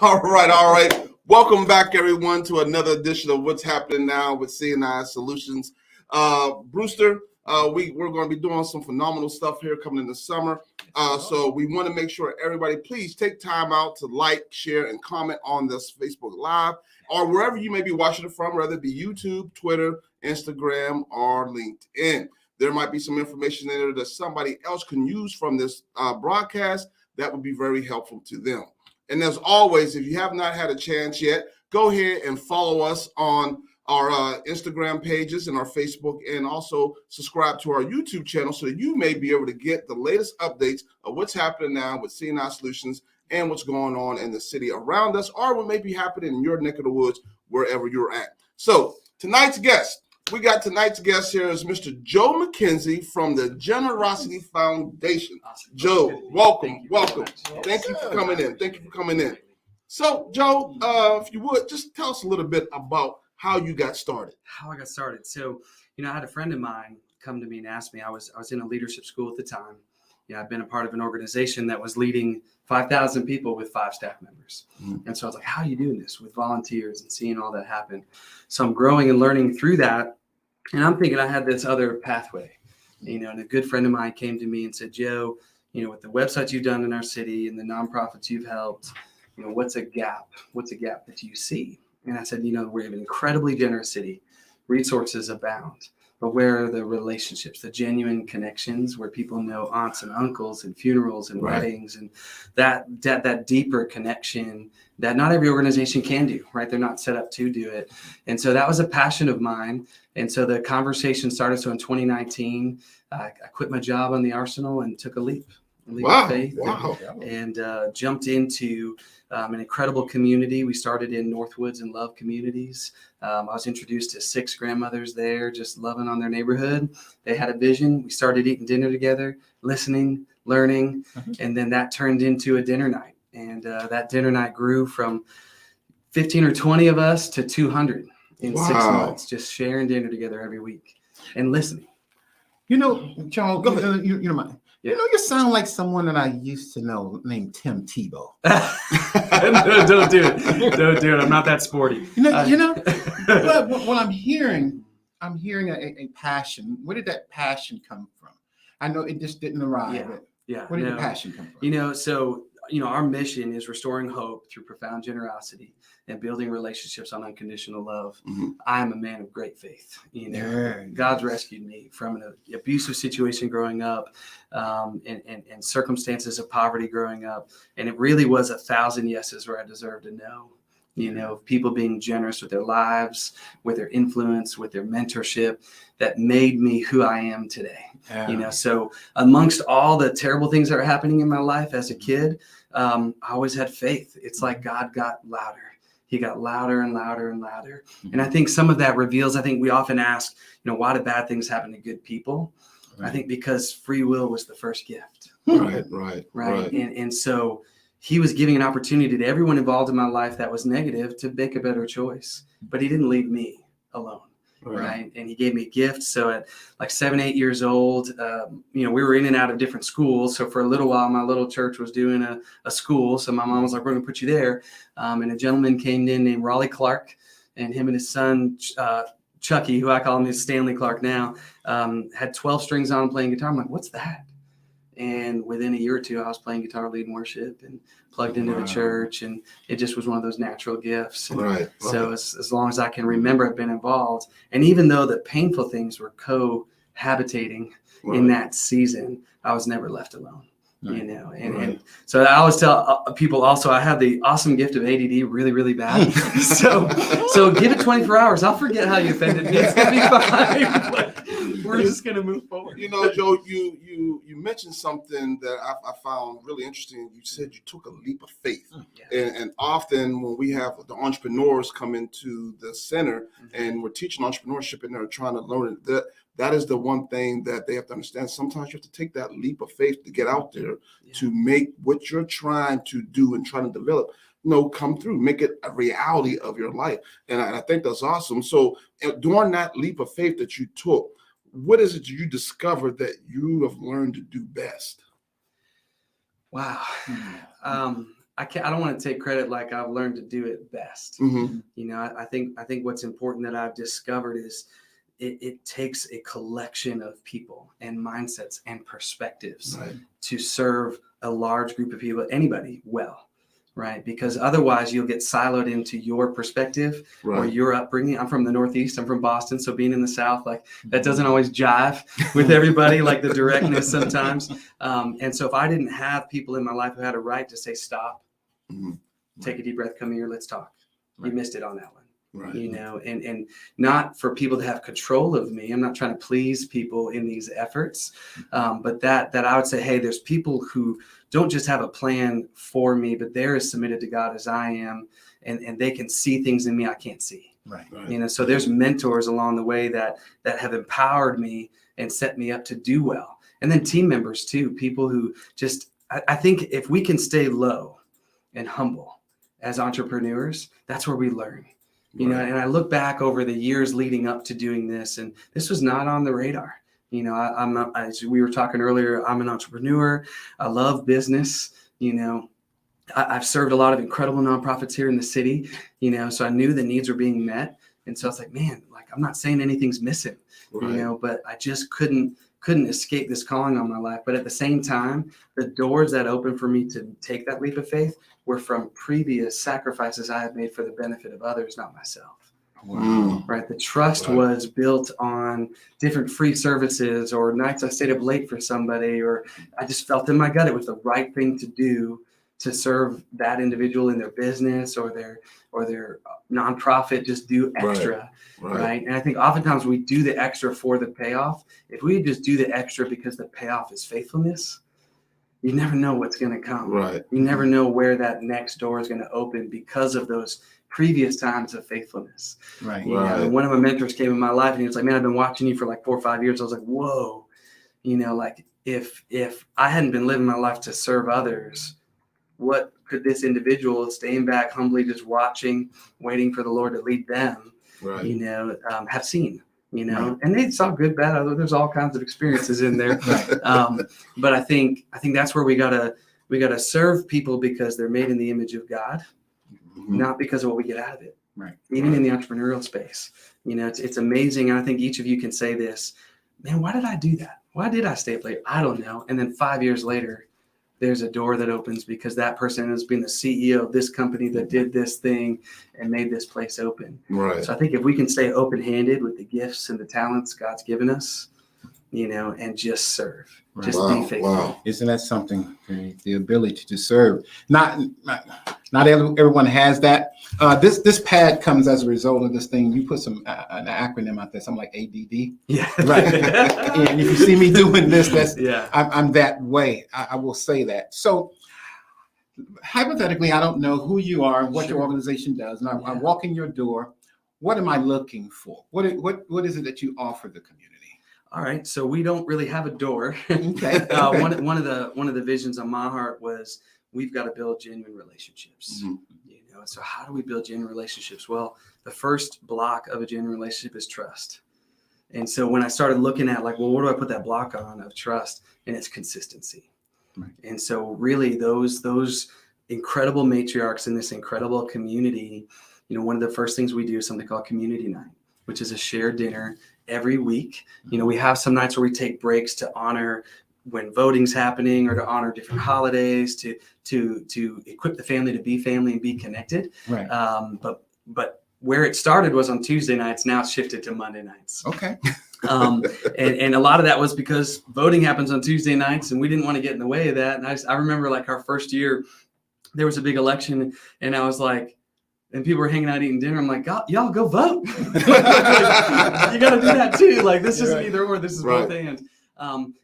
All right. Welcome back, everyone, to another edition of What's Happening Now with CNI Solutions. Brewster, we're going to be doing some phenomenal stuff here coming in the summer. So we want to make sure everybody, please take time out to like, share, and comment on this Facebook Live or wherever you may be watching it from, whether it be YouTube, Twitter, Instagram, or LinkedIn. There might be some information in there that somebody else can use from this broadcast that would be very helpful to them. And as always, if you have not had a chance yet, go ahead and follow us on our Instagram pages and our Facebook, and also subscribe to our YouTube channel so that you may be able to get the latest updates of what's happening now with CNI Solutions and what's going on in the city around us, or what may be happening in your neck of the woods, wherever you're at. So tonight's guest here is Mr. Joe McKenzie from the Generosity Foundation. Awesome. Joe, welcome. Thank you for coming in. So, Joe, if you would, just tell us a little bit about how you got started. How I got started. So, I had a friend of mine come to me and ask me, I was in a leadership school at the time. I'd been a part of an organization that was leading 5,000 people with 5 staff members. Mm-hmm. And so I was like, how are you doing this with volunteers and seeing all that happen? So I'm growing and learning through that. And I'm thinking I had this other pathway, and a good friend of mine came to me and said, Joe, with the websites you've done in our city and the nonprofits you've helped, what's a gap that you see? And I said, we're an incredibly generous city, resources abound, but where are the relationships, the genuine connections where people know aunts and uncles and funerals and weddings, and that deeper connection that not every organization can do, right? They're not set up to do it. And so that was a passion of mine. And so the conversation started. So in 2019, I quit my job on the Arsenal and took a leap of faith and jumped into an incredible community. We started in Northwoods and Love Communities. I was introduced to 6 grandmothers there, just loving on their neighborhood. They had a vision. We started eating dinner together, listening, learning, and then that turned into a dinner night. And that dinner night grew from 15 or 20 of us to 200 in 6 months, just sharing dinner together every week and listening. Charles, go ahead. You mind? Yeah. You sound like someone that I used to know named Tim Tebow. No, don't do it. I'm not that sporty. But what I'm hearing a passion. Where did that passion come from? I know it just didn't arrive. Yeah. Where did the passion come from? So our mission is restoring hope through profound generosity and building relationships on unconditional love. Mm-hmm. I am a man of great faith. God's rescued me from an abusive situation growing up, and circumstances of poverty growing up. And it really was 1,000 yeses where I deserved a no. People being generous with their lives, with their influence, with their mentorship that made me who I am today. Yeah. So amongst all the terrible things that are happening in my life as a kid, I always had faith. It's like God got louder. He got louder and louder and louder. Mm-hmm. And I think some of that reveals, I think we often ask, why do bad things happen to good people? Right. I think because free will was the first gift. Right. And so he was giving an opportunity to everyone involved in my life that was negative to make a better choice, but he didn't leave me alone. Right. And he gave me gifts. So at like 7, 8 years old, we were in and out of different schools. So for a little while, my little church was doing a school. So my mom was like, we're going to put you there. And a gentleman came in named Raleigh Clark, and him and his son, Chucky, who I call him his Stanley Clark now, had 12 strings on playing guitar. I'm like, what's that? And within a year or two, I was playing guitar, leading worship, and plugged into the church. And it just was one of those natural gifts. And so as long as I can remember, I've been involved. And even though the painful things were cohabitating in that season, I was never left alone. And so I always tell people also, I have the awesome gift of ADD really, really bad. so give it 24 hours. I'll forget how you offended me. It's going to be fine. We're just going to move forward. Joe, you mentioned something that I found really interesting. You said you took a leap of faith. And often when we have the entrepreneurs come into the center and we're teaching entrepreneurship and they're trying to learn it, that is the one thing that they have to understand. Sometimes you have to take that leap of faith to get out there to make what you're trying to do and trying to develop, come through, make it a reality of your life. And I think that's awesome. So during that leap of faith that you took, what is it you discovered that you have learned to do best? Wow. I don't want to take credit like I've learned to do it best. Mhm. You know, I think what's important that I've discovered is it takes a collection of people and mindsets and perspectives Right. to serve a large group of people, anybody, well, right? Because otherwise you'll get siloed into your perspective or Right. your upbringing. I'm from the Northeast, I'm from Boston. So being in the South, like that doesn't always jive with everybody, like the directness sometimes. And so if I didn't have people in my life who had a right to say, stop, Mhm. take a deep breath, come here, let's talk. You missed it on that one. Right. You know, and not for people to have control of me. I'm not trying to please people in these efforts, but that I would say, hey, there's people who don't just have a plan for me, but they're as submitted to God as I am, and they can see things in me I can't see. Right. You know, so there's mentors along the way that have empowered me and set me up to do well, and then team members too, people who just I think if we can stay low and humble as entrepreneurs, that's where we learn. You know, and I look back over the years leading up to doing this, and this was not on the radar. You know, as we were talking earlier, I'm an entrepreneur. I love business. You know, I've served a lot of incredible nonprofits here in the city, you know, so I knew the needs were being met. And so I was like, man, like, I'm not saying anything's missing, you know, but I just couldn't escape this calling on my life. But at the same time, the doors that opened for me to take that leap of faith were from previous sacrifices I had made for the benefit of others, not myself. Wow. Right. The trust was built on different free services or nights I stayed up late for somebody, or I just felt in my gut it was the right thing to do to serve that individual in their business or their nonprofit, just do extra. Right. And I think oftentimes we do the extra for the payoff. If we just do the extra because the payoff is faithfulness, you never know what's going to come. Right. You never know where that next door is going to open because of those previous times of faithfulness. Right. You know, and one of my mentors came in my life and he was like, man, I've been watching you for like 4 or 5 years. I was like, whoa, you know, like if I hadn't been living my life to serve others, what could this individual staying back humbly, just watching, waiting for the Lord to lead them, you know, have seen? You know, and they saw good, bad, other. There's all kinds of experiences in there. But I think that's where we gotta serve people because they're made in the image of God, not because of what we get out of it. Right. Even in the entrepreneurial space, you know, it's amazing. And I think each of you can say this, man, why did I do that? Why did I stay up late? I don't know. And then 5 years later, there's a door that opens because that person has been the CEO of this company that did this thing and made this place open. Right. So I think if we can stay open-handed with the gifts and the talents God's given us, you know, and just serve, just be faithful. Wow. Isn't that something? The ability to serve. Not everyone has that. This pad comes as a result of this thing. You put an acronym out there, something like ADD. Yeah. Right. And if you see me doing this, that's yeah. I'm that way. I will say that. So hypothetically, I don't know who you are, what your organization does, and I walk in your door. What am I looking for? What is it that you offer the community? All right, so we don't really have a door. Okay. One of the visions on my heart was we've got to build genuine relationships. Mm-hmm. You know, so how do we build genuine relationships? Well, the first block of a genuine relationship is trust. And so when I started looking at like, well, what do I put that block on of trust? And it's consistency. Right. And so really those incredible matriarchs in this incredible community, you know, one of the first things we do is something called community night, which is a shared dinner every week. You know, we have some nights where we take breaks to honor when voting's happening or to honor different holidays, to equip the family to be family and be connected. Right. But where it started was on Tuesday nights. Now it's shifted to Monday nights. Okay. And a lot of that was because voting happens on Tuesday nights and we didn't want to get in the way of that. And I remember like our first year, there was a big election and I was like, and people were hanging out eating dinner. I'm like, y'all go vote. You got to do that too. Like this isn't either or, this is both and.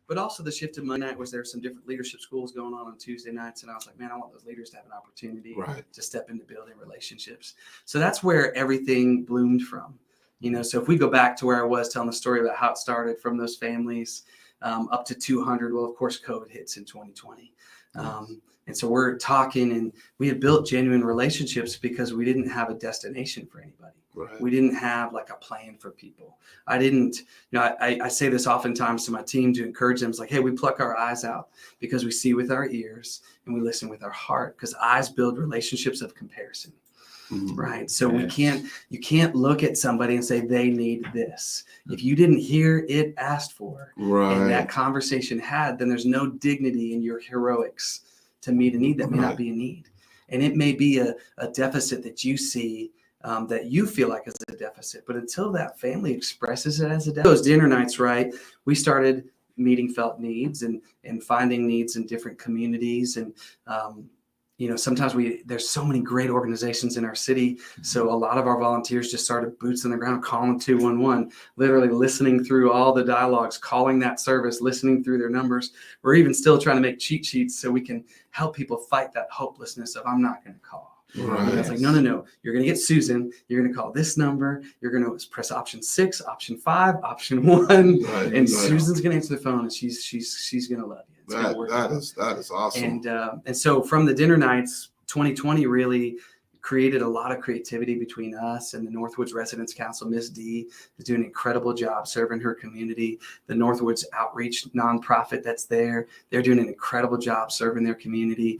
But also the shift to Monday night was there some different leadership schools going on Tuesday nights. And I was like, man, I want those leaders to have an opportunity to step into building relationships. So that's where everything bloomed from. You know, so if we go back to where I was telling the story about how it started from those families up to 200, well, of course, COVID hits in 2020. And so we're talking and we had built genuine relationships because we didn't have a destination for anybody. Right. We didn't have like a plan for people. I didn't, I say this oftentimes to my team to encourage them. It's like, hey, we pluck our eyes out because we see with our ears and we listen with our heart, because eyes build relationships of comparison. Mhm. Right. So Yes. you can't look at somebody and say they need this. If you didn't hear it asked for and that Right. conversation had, then there's no dignity in your heroics to meet a need that may not Right. be a need. And it may be a deficit that you see that you feel like is a deficit. But until that family expresses it as a deficit, those dinner nights, right, we started meeting felt needs and finding needs in different communities. And sometimes there's so many great organizations in our city. So a lot of our volunteers just started boots on the ground, calling 211, literally listening through all the dialogues, calling that service, listening through their numbers. We're even still trying to make cheat sheets so we can help people fight that hopelessness of I'm not going to call. Right. It's like, no, you're going to get Susan. You're going to call this number. You're going to press option 6, option 5, option 1, Right. and Susan's going to answer the phone, and she's going to love you. It's going to work out. That is awesome. And so from the dinner nights, 2020 really created a lot of creativity between us and the Northwoods Residents Council. Miss D is doing an incredible job serving her community. The Northwoods Outreach nonprofit that's there, they're doing an incredible job serving their community.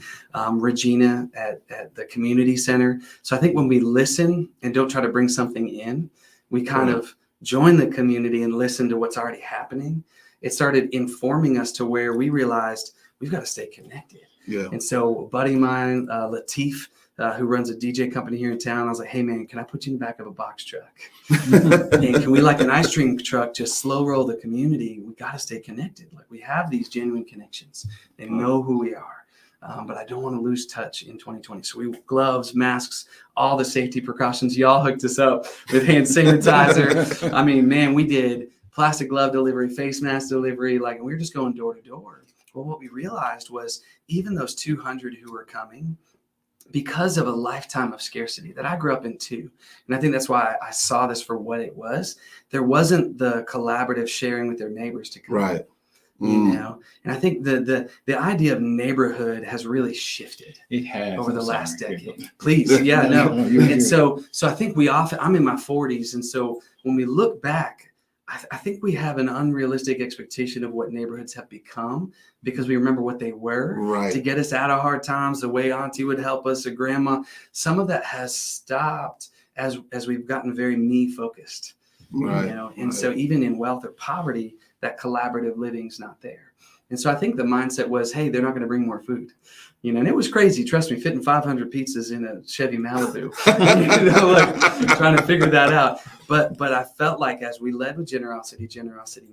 Regina at the community center. So I think when we listen and don't try to bring something in, we kind of join the community and listen to what's already happening. It started informing us to where we realized we've got to stay connected. Yeah. And so a buddy of mine, Latif, who runs a DJ company here in town, I was like, hey man, can I put you in the back of a box truck? And can we, like an ice cream truck, just slow roll the community? We got to stay connected. Like, we have these genuine connections. They know who we are. But I don't want to lose touch in 2020. So we gloves, masks, all the safety precautions. Y'all hooked us up with hand sanitizer. I mean, man, we did plastic glove delivery, face mask delivery. Like, we were just going door to door. Well, what we realized was even those 200 who were coming, because of a lifetime of scarcity that I grew up in too. And I think that's why I saw this for what it was. There wasn't the collaborative sharing with their neighbors to come. Right. And I think the idea of neighborhood has really shifted. It has over the last decade. Please. Yeah, no. And so I think I'm in my 40s. And so when we look back, I think we have an unrealistic expectation of what neighborhoods have become because we remember what they were to get us out of hard times, the way auntie would help us, or grandma. Some of that has stopped as we've gotten very me focused. And so even in wealth or poverty, that collaborative living's not there. And so I think the mindset was, hey, they're not going to bring more food. And it was crazy. Trust me, fitting 500 pizzas in a Chevy Malibu, like trying to figure that out. But I felt like as we led with generosity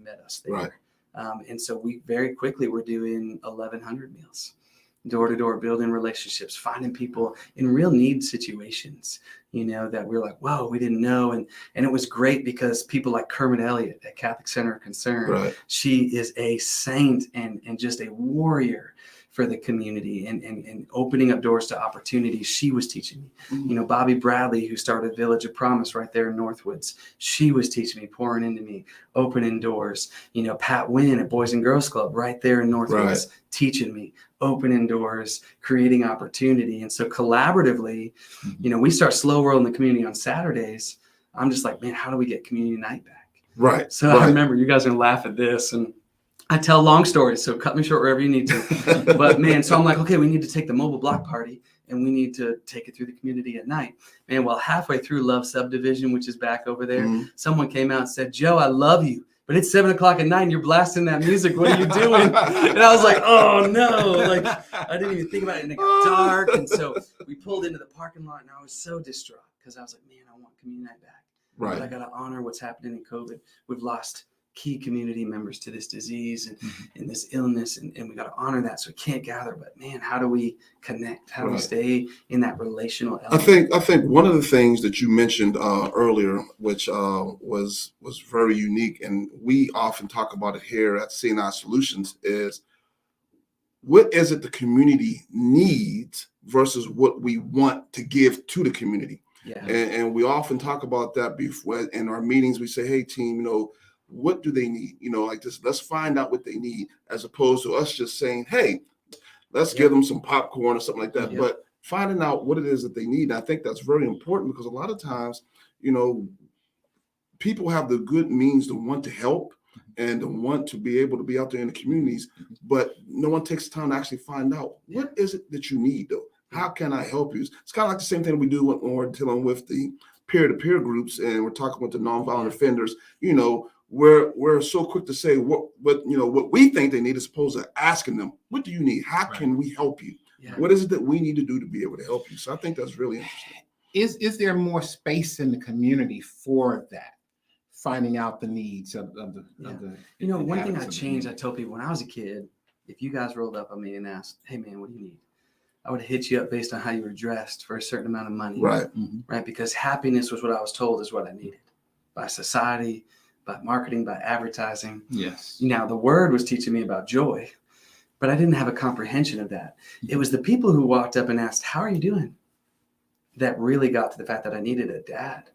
met us there. Right. And so we very quickly were doing 1,100 meals, door to door, building relationships, finding people in real need situations, that we were like, whoa, we didn't know. And it was great because people like Kermit Elliott at Catholic Center of Concern, she is a saint and just a warrior for the community and opening up doors to opportunities. She was teaching me, Bobby Bradley, who started Village of Promise right there in Northwoods. She was teaching me, pouring into me, opening doors. Pat Wynn at Boys and Girls Club right there in Northwoods, teaching me, opening doors, creating opportunity. And so collaboratively, we start slow rolling the community on Saturdays. I'm just like, man, how do we get community night back? Right. So I remember, you guys are gonna laugh at this, and I tell long stories, so cut me short wherever you need to. But man, so I'm like, okay, we need to take the mobile block party and we need to take it through the community at night. Man, well, halfway through Love Subdivision, which is back over there, someone came out and said, Joe, I love you, but it's 7:00 at night and you're blasting that music. What are you doing? And I was like, oh no, like I didn't even think about it, and it got dark. And so we pulled into the parking lot and I was so distraught because I was like, man, I want community night back. Right. But I got to honor what's happening in COVID. We've lost key community members to this disease and this illness, and we got to honor that. So we can't gather, but man, how do we connect? How do we stay in that relational element? I think one of the things that you mentioned earlier, which was very unique, and we often talk about it here at CNI Solutions, is what is it the community needs versus what we want to give to the community. Yeah. And we often talk about that before in our meetings. We say, hey team, what do they need? Like this, let's find out what they need, as opposed to us just saying, hey, let's give them some popcorn or something like that. But finding out what it is that they need. I think that's very important because a lot of times, people have the good means to want to help and to want to be able to be out there in the communities, but no one takes the time to actually find out what is it that you need, though. How can I help you? It's kind of like the same thing we do when we're dealing with the peer-to-peer groups and we're talking with the nonviolent offenders. We're so quick to say what we think they need, as opposed to asking them, what do you need? How can we help you? Yeah. What is it that we need to do to be able to help you? So I think that's really interesting. Is there more space in the community for that? Finding out the needs of the one thing I inhabitants of the changed, I community? told people when I was a kid, if you guys rolled up on me and asked, hey man, what do you need? I would hit you up based on how you were dressed for a certain amount of money. Right. Right. Because happiness was what I was told is what I needed by society, by marketing, by advertising. Yes. Now the word was teaching me about joy, but I didn't have a comprehension of that. It was the people who walked up and asked, how are you doing? That really got to the fact that I needed a dad.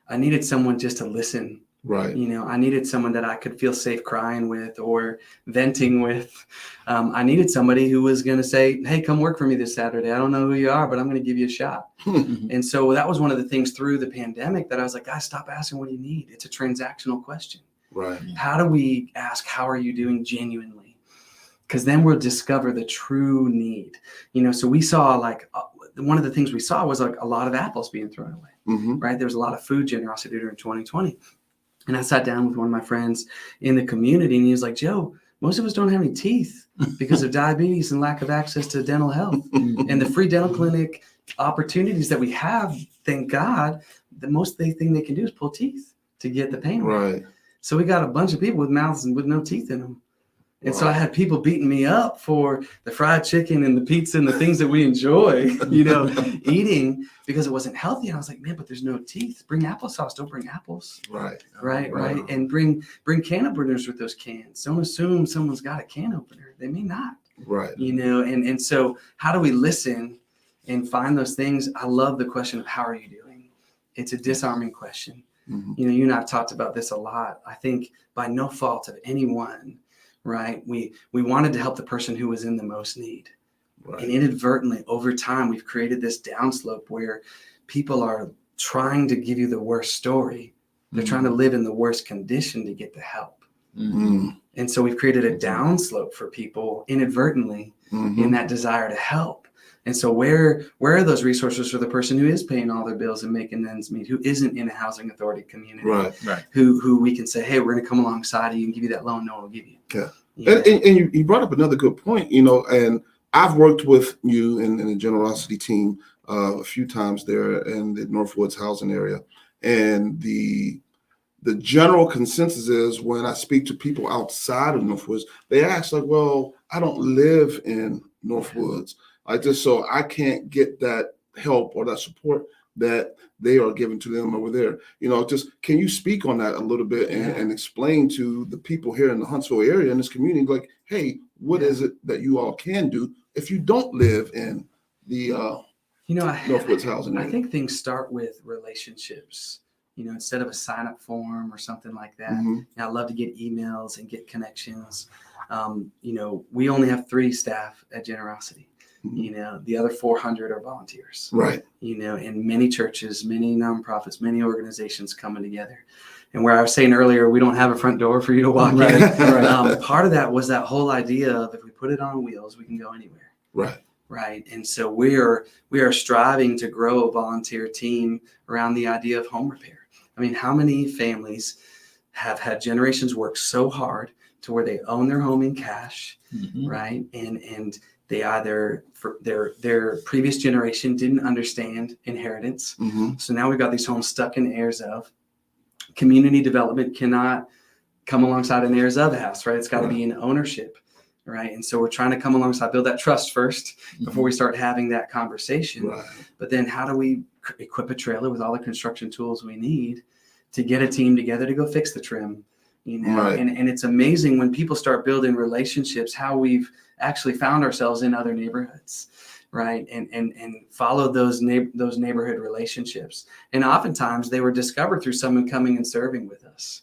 I needed someone just to listen. Right. I needed someone that I could feel safe crying with or venting with. I needed somebody who was going to say, hey, come work for me this Saturday. I don't know who you are, but I'm going to give you a shot. And so that was one of the things through the pandemic that I was like, guys, stop asking what do you need. It's a transactional question. Right. How do we ask, how are you doing genuinely? Because then we'll discover the true need. So we saw one of the things we saw was like a lot of apples being thrown away. Right. There was a lot of food generosity during 2020. And I sat down with one of my friends in the community and he was like, Joe, most of us don't have any teeth because of diabetes and lack of access to dental health. And the free dental clinic opportunities that we have, thank God, the most thing they can do is pull teeth to get the pain away. Right. So we got a bunch of people with mouths and with no teeth in them. And so I had people beating me up for the fried chicken and the pizza and the things that we enjoy, eating because it wasn't healthy. And I was like, man, but there's no teeth. Bring applesauce. Don't bring apples. Right. Right. And bring can openers with those cans. Don't assume someone's got a can opener. They may not. Right. And so how do we listen and find those things? I love the question of how are you doing? It's a disarming question. You and I have talked about this a lot. I think by no fault of anyone, right? We wanted to help the person who was in the most need. Right. And inadvertently, over time, we've created this downslope where people are trying to give you the worst story. They're trying to live in the worst condition to get the help. And so we've created a downslope for people inadvertently in that desire to help. And so where are those resources for the person who is paying all their bills and making ends meet, who isn't in a housing authority community, right. who we can say, hey, we're going to come alongside of you and give you that loan no one will give you. Yeah. And you brought up another good point, and I've worked with you in the generosity team a few times there in the Northwoods housing area. And the general consensus is when I speak to people outside of Northwoods, they ask like, well, I don't live in Northwoods. So I can't get that help or that support that they are giving to them over there. Just can you speak on that a little bit and explain to the people here in the Huntsville area in this community, like, hey, what is it that you all can do if you don't live in the Northwoods housing area? I think things start with relationships. Instead of a sign-up form or something like that. I love to get emails and get connections. We only have 3 staff at Generosity. The other 400 are volunteers. Right. And many churches, many nonprofits, many organizations coming together. And where I was saying earlier, we don't have a front door for you to walk in. Right. Part of that was that whole idea of if we put it on wheels, we can go anywhere. Right. Right. And so we are striving to grow a volunteer team around the idea of home repair. I mean, how many families have had generations work so hard to where they own their home in cash, right? And they either for their previous generation didn't understand inheritance. So now we've got these homes stuck in heirs of. Community development cannot come alongside an heirs of house, right? It's got to be in ownership, right? And so we're trying to come alongside, build that trust first before we start having that conversation. Right. But then how do we equip a trailer with all the construction tools we need to get a team together to go fix the trim? Right. And it's amazing when people start building relationships, how we've actually found ourselves in other neighborhoods, right? And followed those neighborhood relationships. And oftentimes they were discovered through someone coming and serving with us,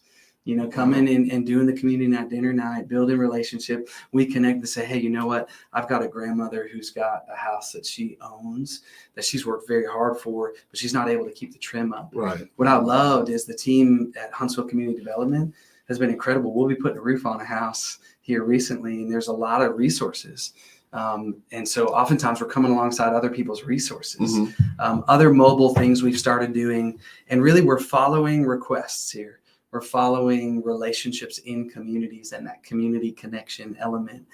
coming in and doing the community night, dinner night, building relationship. We connect to say, hey, you know what? I've got a grandmother who's got a house that she owns, that she's worked very hard for, but she's not able to keep the trim up. Right. What I loved is the team at Huntsville Community Development has been incredible. We'll be putting a roof on a house here recently, and there's a lot of resources. And so oftentimes we're coming alongside other people's resources, other mobile things we've started doing, and really we're following requests here. We're following relationships in communities and that community connection element.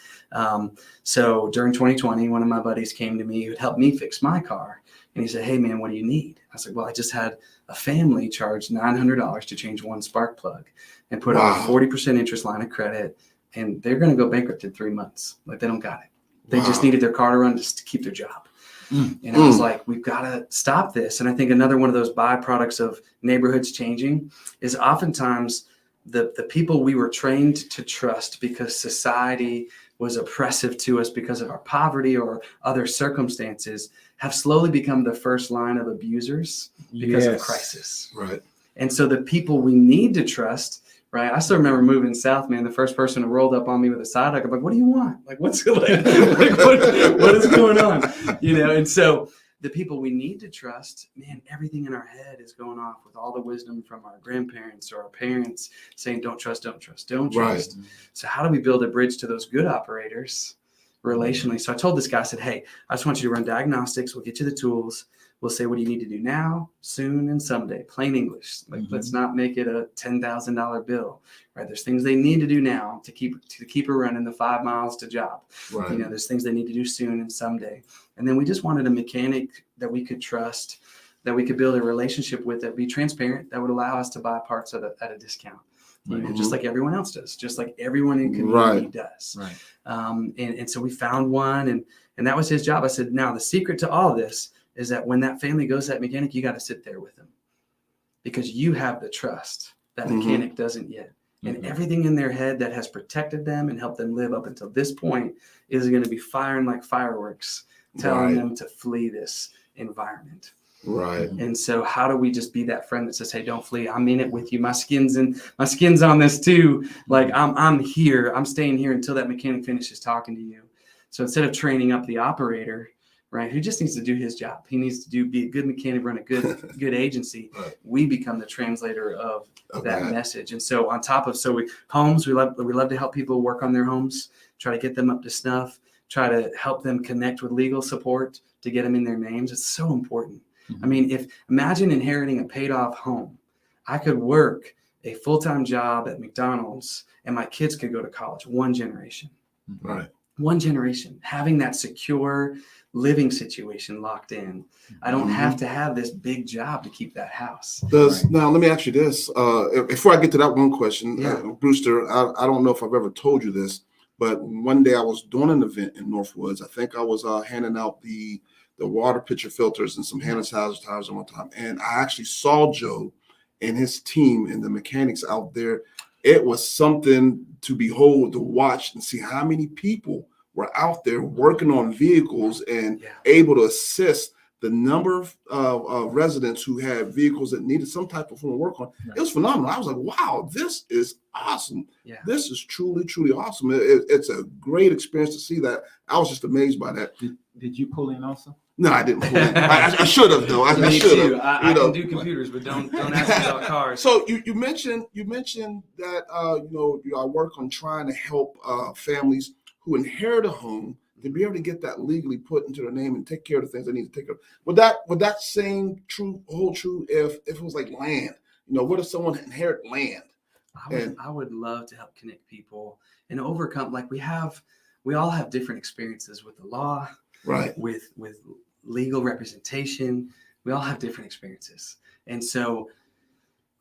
So during 2020, one of my buddies came to me who had helped me fix my car. And he said, hey, man, what do you need? I said, well, I just had a family charge $900 to change one spark plug and put on a 40% interest line of credit. And they're going to go bankrupt in 3 months. Like, they don't got it. They just needed their car to run just to keep their job. And I was like, we've got to stop this. And I think another one of those byproducts of neighborhoods changing is oftentimes the people we were trained to trust because society was oppressive to us because of our poverty or other circumstances have slowly become the first line of abusers because of crisis. Right. And so the people we need to trust, right? I still remember moving south, man. The first person who rolled up on me with a side hug, I'm like, what do you want? Like, what's what is going on? And so the people we need to trust, man, everything in our head is going off with all the wisdom from our grandparents or our parents saying, don't trust, don't trust, don't trust. Right. So how do we build a bridge to those good operators relationally? So I told this guy, I said, hey, I just want you to run diagnostics. We'll get you the tools. We'll say, what do you need to do now, soon, and someday? Plain English. Like, let's not make it a $10,000 bill, right? There's things they need to do now to keep her running the 5 miles to job. Right. There's things they need to do soon and someday. And then we just wanted a mechanic that we could trust, that we could build a relationship with, that be transparent, that would allow us to buy parts at a discount. Just like everyone else does, just like everyone in community does. Right. And so we found one, and that was his job. I said, now the secret to all of this is that when that family goes to that mechanic, you got to sit there with them because you have the trust that mechanic doesn't yet. And everything in their head that has protected them and helped them live up until this point is going to be firing like fireworks, telling them to flee this environment. Right. And so how do we just be that friend that says, hey, don't flee. I'm in it with you. My skin's on this too. Like, I'm here. I'm staying here until that mechanic finishes talking to you. So instead of training up the operator, right, who just needs to do his job, he needs to be a good mechanic, run a good agency. Right. We become the translator of that message. And so on top of we love to help people work on their homes, try to get them up to snuff, try to help them connect with legal support to get them in their names. It's so important. I mean, imagine inheriting a paid off home. I could work a full-time job at McDonald's and my kids could go to college. One generation. Right. One generation, having that secure living situation locked in. I don't have to have this big job to keep that house. Now, let me ask you this. Before I get to that one question, Brewster, I don't know if I've ever told you this, but one day I was doing an event in Northwoods. I think I was handing out the water pitcher filters and some hand sanitizers one time. And I actually saw Joe and his team and the mechanics out there. It was something to behold, to watch and see how many people were out there working on vehicles and able to assist the number of residents who had vehicles that needed some type of form of work on. It was phenomenal. I was like, wow, this is awesome. Yeah. This is truly, truly awesome. It's a great experience to see that. I was just amazed by that. Did you pull in also? No, I didn't pull in. I should have, though. I should have. I can do computers, but don't ask me about cars. So you mentioned that I work on trying to help families who inherit a home to be able to get that legally put into their name and take care of the things they need to take care of. Would that same hold true if it was like land? What if someone inherit land? I would love to help connect people and overcome, like we all have different experiences with the law, right? With legal representation. We all have different experiences. And so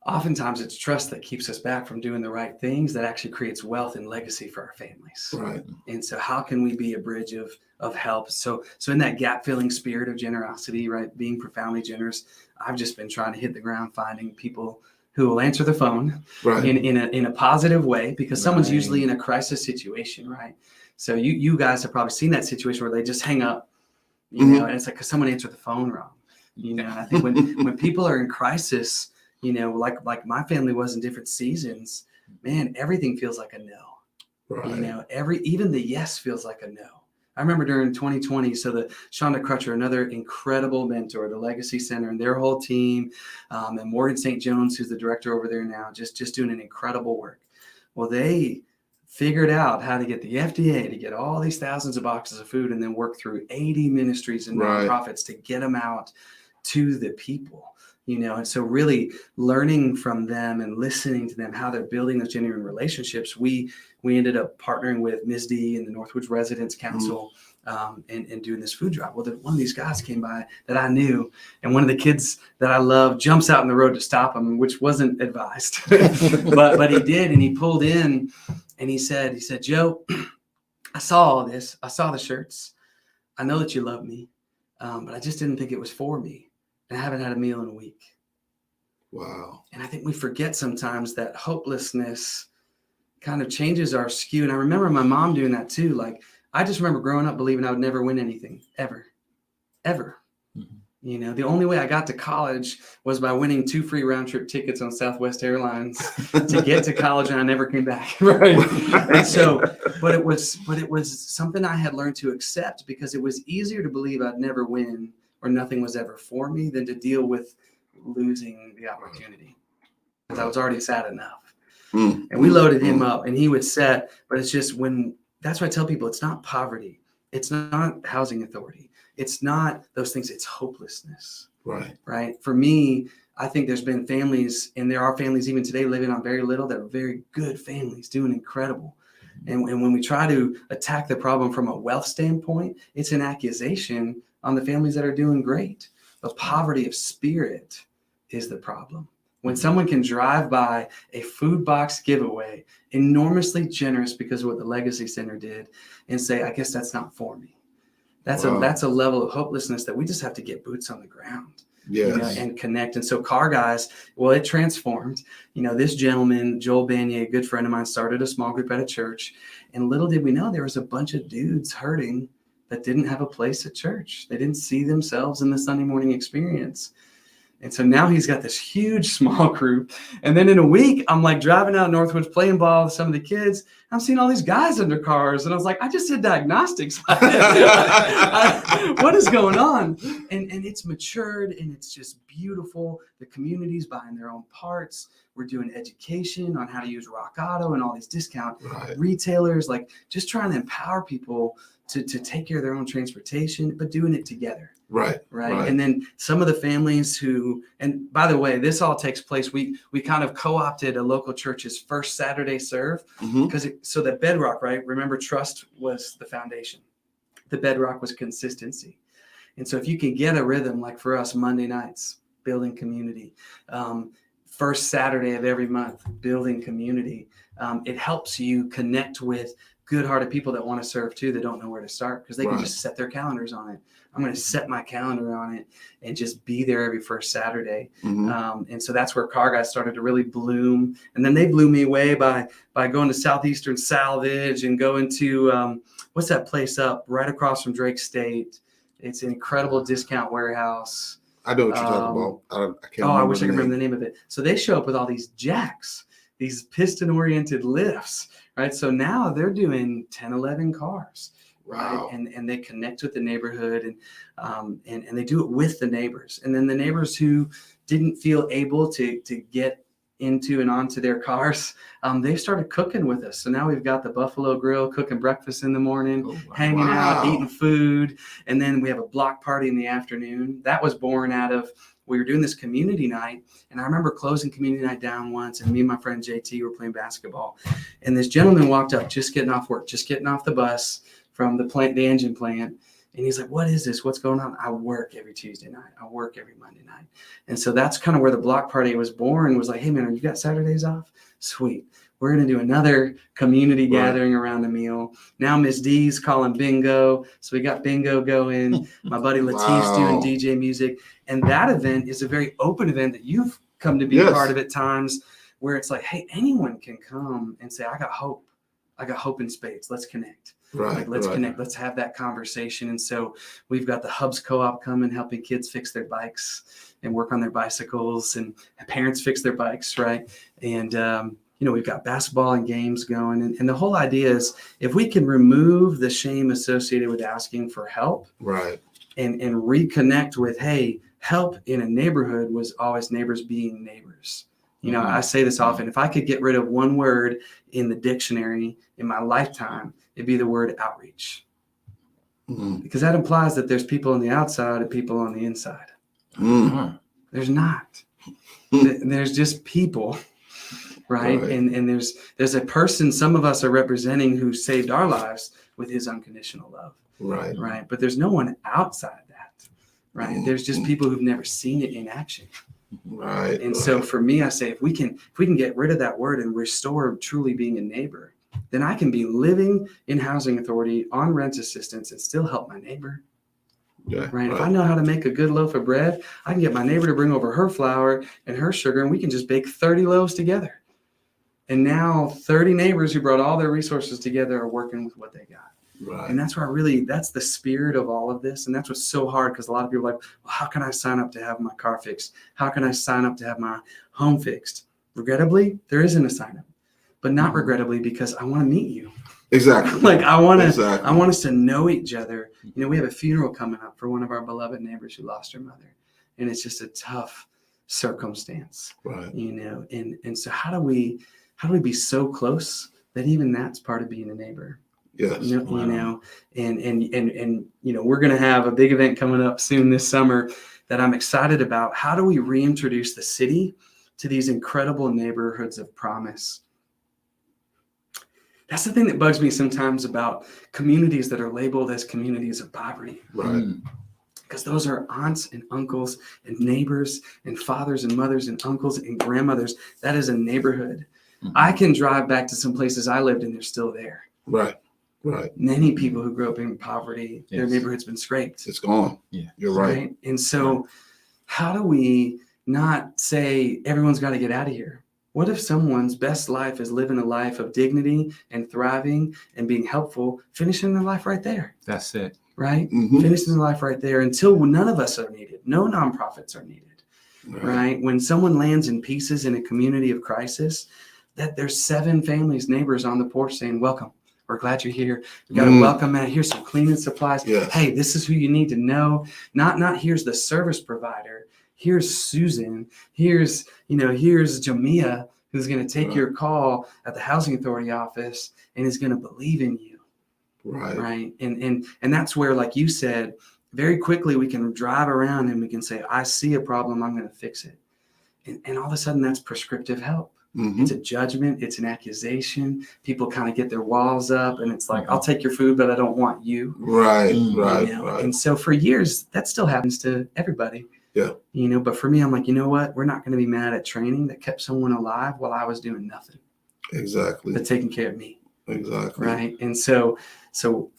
oftentimes it's trust that keeps us back from doing the right things that actually creates wealth and legacy for our families. Right. And so how can we be a bridge of help? So in that gap filling spirit of generosity, right? Being profoundly generous, I've just been trying to hit the ground, finding people who will answer the phone in a positive way, because someone's usually in a crisis situation, right? So you guys have probably seen that situation where they just hang up, and it's like, because someone answered the phone wrong, and I think when people are in crisis, like my family was in different seasons, man, everything feels like a no. Right. You know, even the yes feels like a no. I remember during 2020, so the Shonda Crutcher, another incredible mentor, the Legacy Center and their whole team, and Morgan St. Jones, who's the director over there now, just doing an incredible work. Well, they figured out how to get the FDA to get all these thousands of boxes of food and then work through 80 ministries and Right. nonprofits to get them out to the people. You know, and so really learning from them and listening to them, how they're building those genuine relationships. We ended up partnering with Ms. D and the Northwoods Residents Council and doing this food drive. Well, one of these guys came by that I knew, and one of the kids that I love jumps out in the road to stop him, which wasn't advised, but he did, and he pulled in, and he said, Joe, I saw all this. I saw the shirts. I know that you love me, but I just didn't think it was for me. And I haven't had a meal in a week. Wow. And I think we forget sometimes that hopelessness kind of changes our skew. And I remember my mom doing that too. Like, I just remember growing up believing I would never win anything, ever. Mm-hmm. You know, the only way I got to college was by winning 2 free round trip tickets on Southwest Airlines to get to college, and I never came back. Right. And so, but it was something I had learned to accept, because it was easier to believe I'd never win or nothing was ever for me than to deal with losing the opportunity, because I was already sad enough. And we loaded him up, and he would set, but it's just that's why I tell people, it's not poverty. It's not housing authority. It's not those things. It's hopelessness. Right. For me, I think there's been families, and there are families even today living on very little that are very good families doing incredible. And when we try to attack the problem from a wealth standpoint, it's an accusation on the families that are doing great. But poverty of spirit is the problem. When someone can drive by a food box giveaway, enormously generous because of what the Legacy Center did, and say, I guess that's not for me. That's a level of hopelessness that we just have to get boots on the ground. Yes. You know, and connect. And so Car Guys, well, it transformed. You know, this gentleman, Joel Banier, a good friend of mine, started a small group at a church. And little did we know there was a bunch of dudes hurting that didn't have a place at church. They didn't see themselves in the Sunday morning experience. And so now he's got this huge small group. And then in a week, I'm like driving out Northwoods playing ball with some of the kids. I'm seeing all these guys under cars. And I was like, I just did diagnostics. What is going on? And it's matured, and it's just beautiful. The community's buying their own parts. We're doing education on how to use Rock Auto and all these discount retailers, like just trying to empower people to take care of their own transportation, but doing it together. Right. And then some of the families who, and by the way, this all takes place. We kind of co-opted a local church's first Saturday serve, because so that bedrock, right? Remember, trust was the foundation. The bedrock was consistency. And so if you can get a rhythm, like for us, Monday nights, building community, first Saturday of every month, building community, it helps you connect with good-hearted people that want to serve too, that don't know where to start, because they can just set their calendars on it. I'm going to set my calendar on it and just be there every first Saturday. And so that's where Car Guys started to really bloom. And then they blew me away by going to Southeastern Salvage and going to, what's that place up right across from Drake State? It's an incredible discount warehouse. I know what you're talking about. I can't I wish I could remember the name of it. So they show up with all these jacks, these piston-oriented lifts, right? So now they're doing 10, 11 cars. Right. And they connect with the neighborhood, and they do it with the neighbors. And then the neighbors who didn't feel able to get into and onto their cars, they started cooking with us. So now we've got the Buffalo Grill, cooking breakfast in the morning, hanging out, eating food. And then we have a block party in the afternoon. That was born out of, we were doing this community night. And I remember closing community night down once, and me and my friend JT were playing basketball. And this gentleman walked up, just getting off work, just getting off the bus from the engine plant. And he's like, what is this? What's going on? I work every Tuesday night. I work every Monday night. And so that's kind of where the block party was born, was like, hey man, you got Saturdays off? Sweet. We're going to do another community gathering around a meal. Now Miss D's calling bingo. So we got bingo going. My buddy Latif's doing DJ music. And that event is a very open event that you've come to be a part of at times, where it's like, hey, anyone can come and say, I got hope. I got hope in spades. Let's connect. Let's connect. Let's have that conversation. And so we've got the Hubs Co-op coming, helping kids fix their bikes and work on their bicycles, and parents fix their bikes. Right. And we've got basketball and games going. And the whole idea is if we can remove the shame associated with asking for help, Right. and reconnect with, hey, help in a neighborhood was always neighbors being neighbors. I say this often, if I could get rid of one word in the dictionary in my lifetime, it'd be the word outreach. Because that implies that there's people on the outside and people on the inside. There's not. There's just people, right? And there's a person some of us are representing who saved our lives with his unconditional love. Right. But there's no one outside that. Right. There's just people who've never seen it in action. Right. And so for me, I say if we can get rid of that word and restore truly being a neighbor, then I can be living in housing authority on rent assistance and still help my neighbor. Yeah, right. If I know how to make a good loaf of bread, I can get my neighbor to bring over her flour and her sugar, and we can just bake 30 loaves together. And now 30 neighbors who brought all their resources together are working with what they got. Right. And that's the spirit of all of this. And that's what's so hard, because a lot of people are like, well, how can I sign up to have my car fixed? How can I sign up to have my home fixed? Regrettably, there isn't a sign up, but not regrettably, because I want to meet you. Exactly. Like I want us to know each other. We have a funeral coming up for one of our beloved neighbors who lost her mother. And it's just a tough circumstance, right. And so how do we be so close that even that's part of being a neighbor? Yes. And we're going to have a big event coming up soon this summer that I'm excited about. How do we reintroduce the city to these incredible neighborhoods of promise? That's the thing that bugs me sometimes about communities that are labeled as communities of poverty. Right. Because those are aunts and uncles and neighbors and fathers and mothers and uncles and grandmothers. That is a neighborhood. I can drive back to some places I lived and they're still there. Right. Right. Many people who grew up in poverty, their neighborhood's been scraped. It's gone. Yeah. You're right. And so how do we not say everyone's got to get out of here? What if someone's best life is living a life of dignity and thriving and being helpful, finishing their life right there? That's it. Right? Finishing their life right there until none of us are needed. No nonprofits are needed. Right? When someone lands in pieces in a community of crisis, that there's 7 families, neighbors on the porch saying, welcome. We're glad you're here. We got to welcome out. Here's some cleaning supplies. Yes. Hey, this is who you need to know. Not here's the service provider. Here's Susan. Here's Jamia, who's going to take your call at the housing authority office and is going to believe in you. Right. Right. And that's where, like you said, very quickly we can drive around and we can say, I see a problem. I'm going to fix it. And all of a sudden that's prescriptive help. It's a judgment. It's an accusation. People kind of get their walls up and it's like, I'll take your food, but I don't want you. Right. Right. And so for years, that still happens to everybody. Yeah. But for me, I'm like, you know what? We're not going to be mad at training that kept someone alive while I was doing nothing. Exactly. But taking care of me. Exactly. Right. And so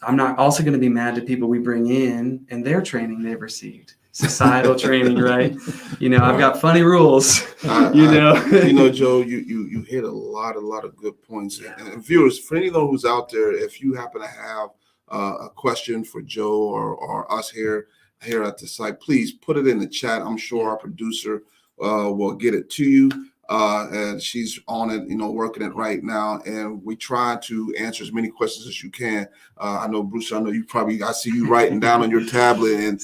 I'm not also going to be mad at people we bring in and their training they've received. Societal training, right? I've got funny rules. Joe, you hit a lot of good points. Yeah. And viewers, for anyone who's out there, if you happen to have a question for Joe or us here at the site, please put it in the chat. I'm sure our producer will get it to you. And she's on it, working it right now. And we try to answer as many questions as you can. I know, Bruce, I see you writing down on your tablet and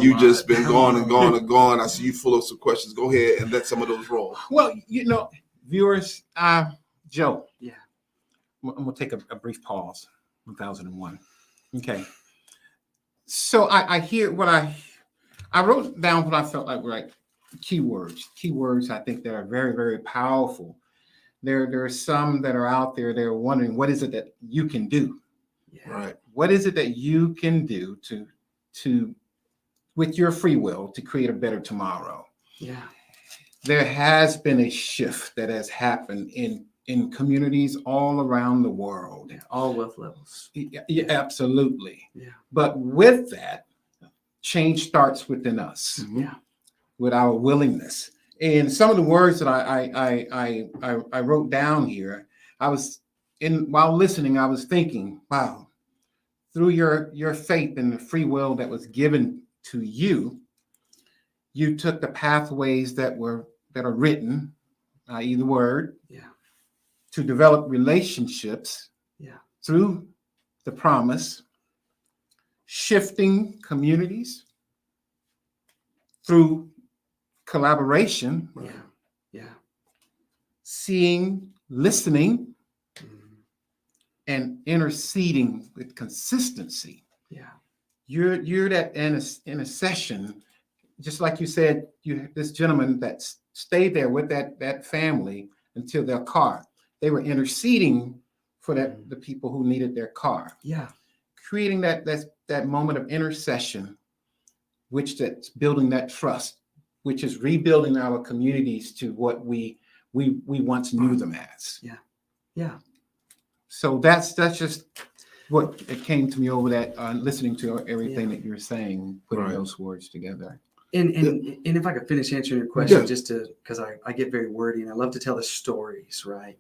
you just been going and going and going. I see you full of some questions. Go ahead and let some of those roll. Well, viewers, Joe. Yeah. I'm going to take a brief pause. 2001. Okay. So I hear what I wrote down what I felt like were like keywords. I think that are very, very powerful. There are some that are out there. They're wondering, what is it that you can do? Yeah. Right. What is it that you can do to with your free will to create a better tomorrow? Yeah. There has been a shift that has happened in communities all around the world. Yeah, all wealth levels. Yeah, absolutely. Yeah. But with that, change starts within us. Yeah. With our willingness. And some of the words that I wrote down here, while listening, I was thinking, wow, through your faith and the free will that was given to you, you took the pathways that are written, i.e. the word, to develop relationships Yeah. through the promise, shifting communities through collaboration, Yeah. Yeah. seeing, listening, Mhm. and interceding with consistency. Yeah. You're that intercession, just like you said, this gentleman that stayed there with that family until their car. They were interceding for the people who needed their car. Yeah. Creating that moment of intercession, which that's building that trust, which is rebuilding our communities to what we once knew them as. Yeah. Yeah. So that's just what it came to me over that listening to everything that you're saying, putting Right. those words together. And if I could finish answering your question, Yeah. just to, because I get very wordy and I love to tell the stories, right?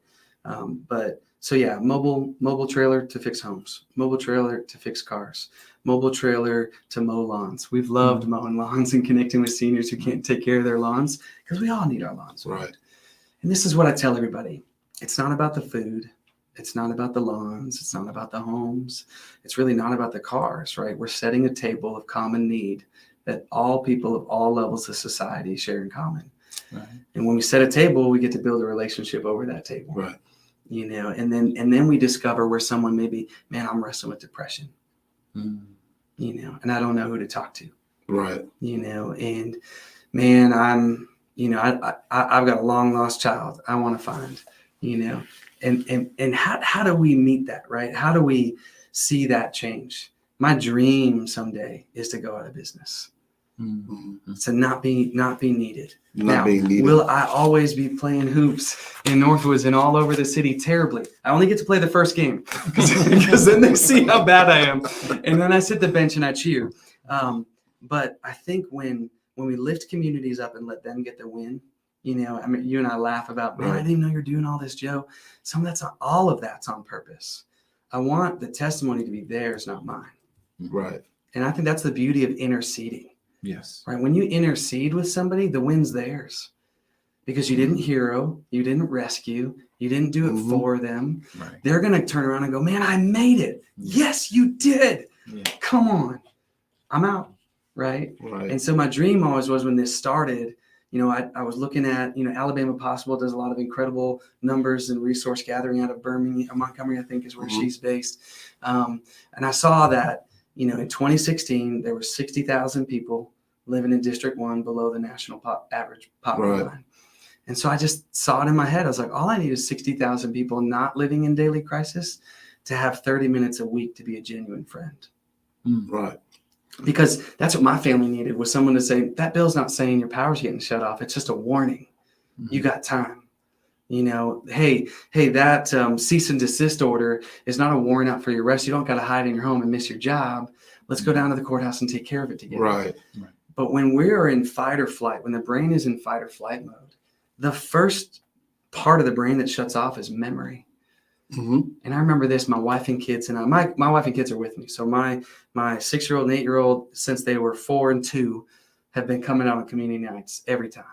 But so yeah, mobile trailer to fix homes, mobile trailer to fix cars, mobile trailer to mow lawns. We've loved mowing lawns and connecting with seniors who can't take care of their lawns, because we all need our lawns. Right. And this is what I tell everybody: it's not about the food. It's not about the lawns. It's not about the homes. It's really not about the cars, right? We're setting a table of common need that all people of all levels of society share in common. Right. And when we set a table, we get to build a relationship over that table. Right. You know, and then we discover where someone maybe, man, I'm wrestling with depression. You know, and I don't know who to talk to. Right. You know, and man, I've got a long lost child I want to find, you know, and how do we meet that, right? How do we see that change? My dream someday is to go out of business, to not be needed. Not being needed. Will I always be playing hoops in Northwoods and all over the city terribly? I only get to play the first game because then they see how bad I am, and then I sit the bench and I cheer. But I think when we lift communities up and let them get the win, you know, I mean, you and I laugh about, man, I didn't even know you're doing all this, Joe. All of that's on purpose. I want the testimony to be theirs, not mine. Right. And I think that's the beauty of interceding. Yes. Right. When you intercede with somebody, the win's theirs, because you didn't hero, you didn't rescue, you didn't do it for them. Right. They're going to turn around and go, man, I made it. Yes, you did. Yeah. Come on. I'm out. Right. Right. And so my dream always was, when this started, you know, I was looking at, you know, Alabama Possible does a lot of incredible numbers and resource gathering out of Birmingham, Montgomery, I think is where she's based. And I saw that, you know, in 2016, there were 60,000 people living in District 1 below the national average poverty line. And so I just saw it in my head. I was like, all I need is 60,000 people not living in daily crisis to have 30 minutes a week to be a genuine friend. Right. Because that's what my family needed, was someone to say, that bill's not saying your power's getting shut off. It's just a warning. You got time. You know, hey, that cease and desist order is not a warrant out for your arrest. You don't got to hide in your home and miss your job. Let's go down to the courthouse and take care of it together. Right. But when we're in fight or flight, when the brain is in fight or flight mode, the first part of the brain that shuts off is memory. And I remember this, my wife and kids and I, my wife and kids are with me. So my 6-year-old and 8-year-old, since they were 4 and 2, have been coming out on community nights every time.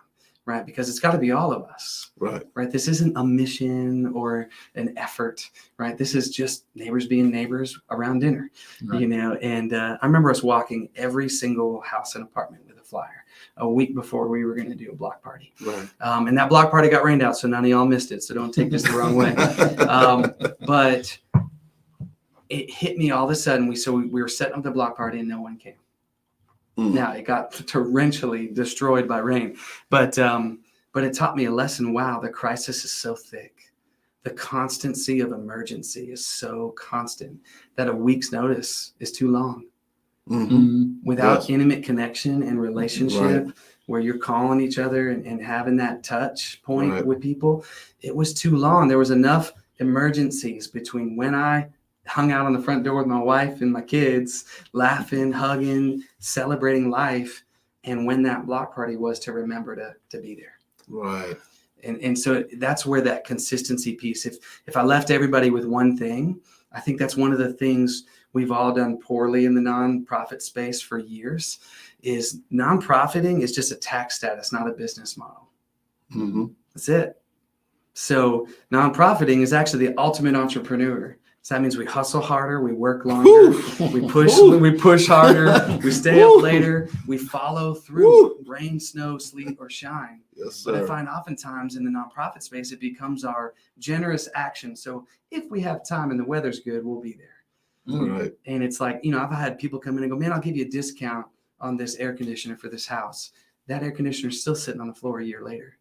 Right. Because it's got to be all of us. Right. This isn't a mission or an effort. Right. This is just neighbors being neighbors around dinner, you know. And I remember us walking every single house and apartment with a flyer a week before we were going to do a block party. And that block party got rained out, so none of y'all missed it. So don't take this the wrong way. But it hit me all of a sudden. We were setting up the block party and no one came. Now it got torrentially destroyed by rain, but it taught me a lesson. Wow, the crisis is so thick. The constancy of emergency is so constant that a week's notice is too long. Without intimate connection and relationship, where you're calling each other and having that touch point with people, it was too long. There was enough emergencies between when I hung out on the front door with my wife and my kids, laughing, hugging, celebrating life, and when that block party was to remember to be there. Right. And so that's where that consistency piece, if I left everybody with one thing, I think that's one of the things we've all done poorly in the nonprofit space for years, is nonprofiting is just a tax status, not a business model. That's it. So nonprofiting is actually the ultimate entrepreneur. So that means we hustle harder, we work longer, we push harder, we stay up later, we follow through, rain, snow, sleet, or shine. Yes, But I sir. find oftentimes in the nonprofit space, it becomes our generous action. So if we have time and the weather's good, we'll be there. Right. And it's like, you know, I've had people come in and go, man, I'll give you a discount on this air conditioner for this house. That air conditioner is still sitting on the floor a year later.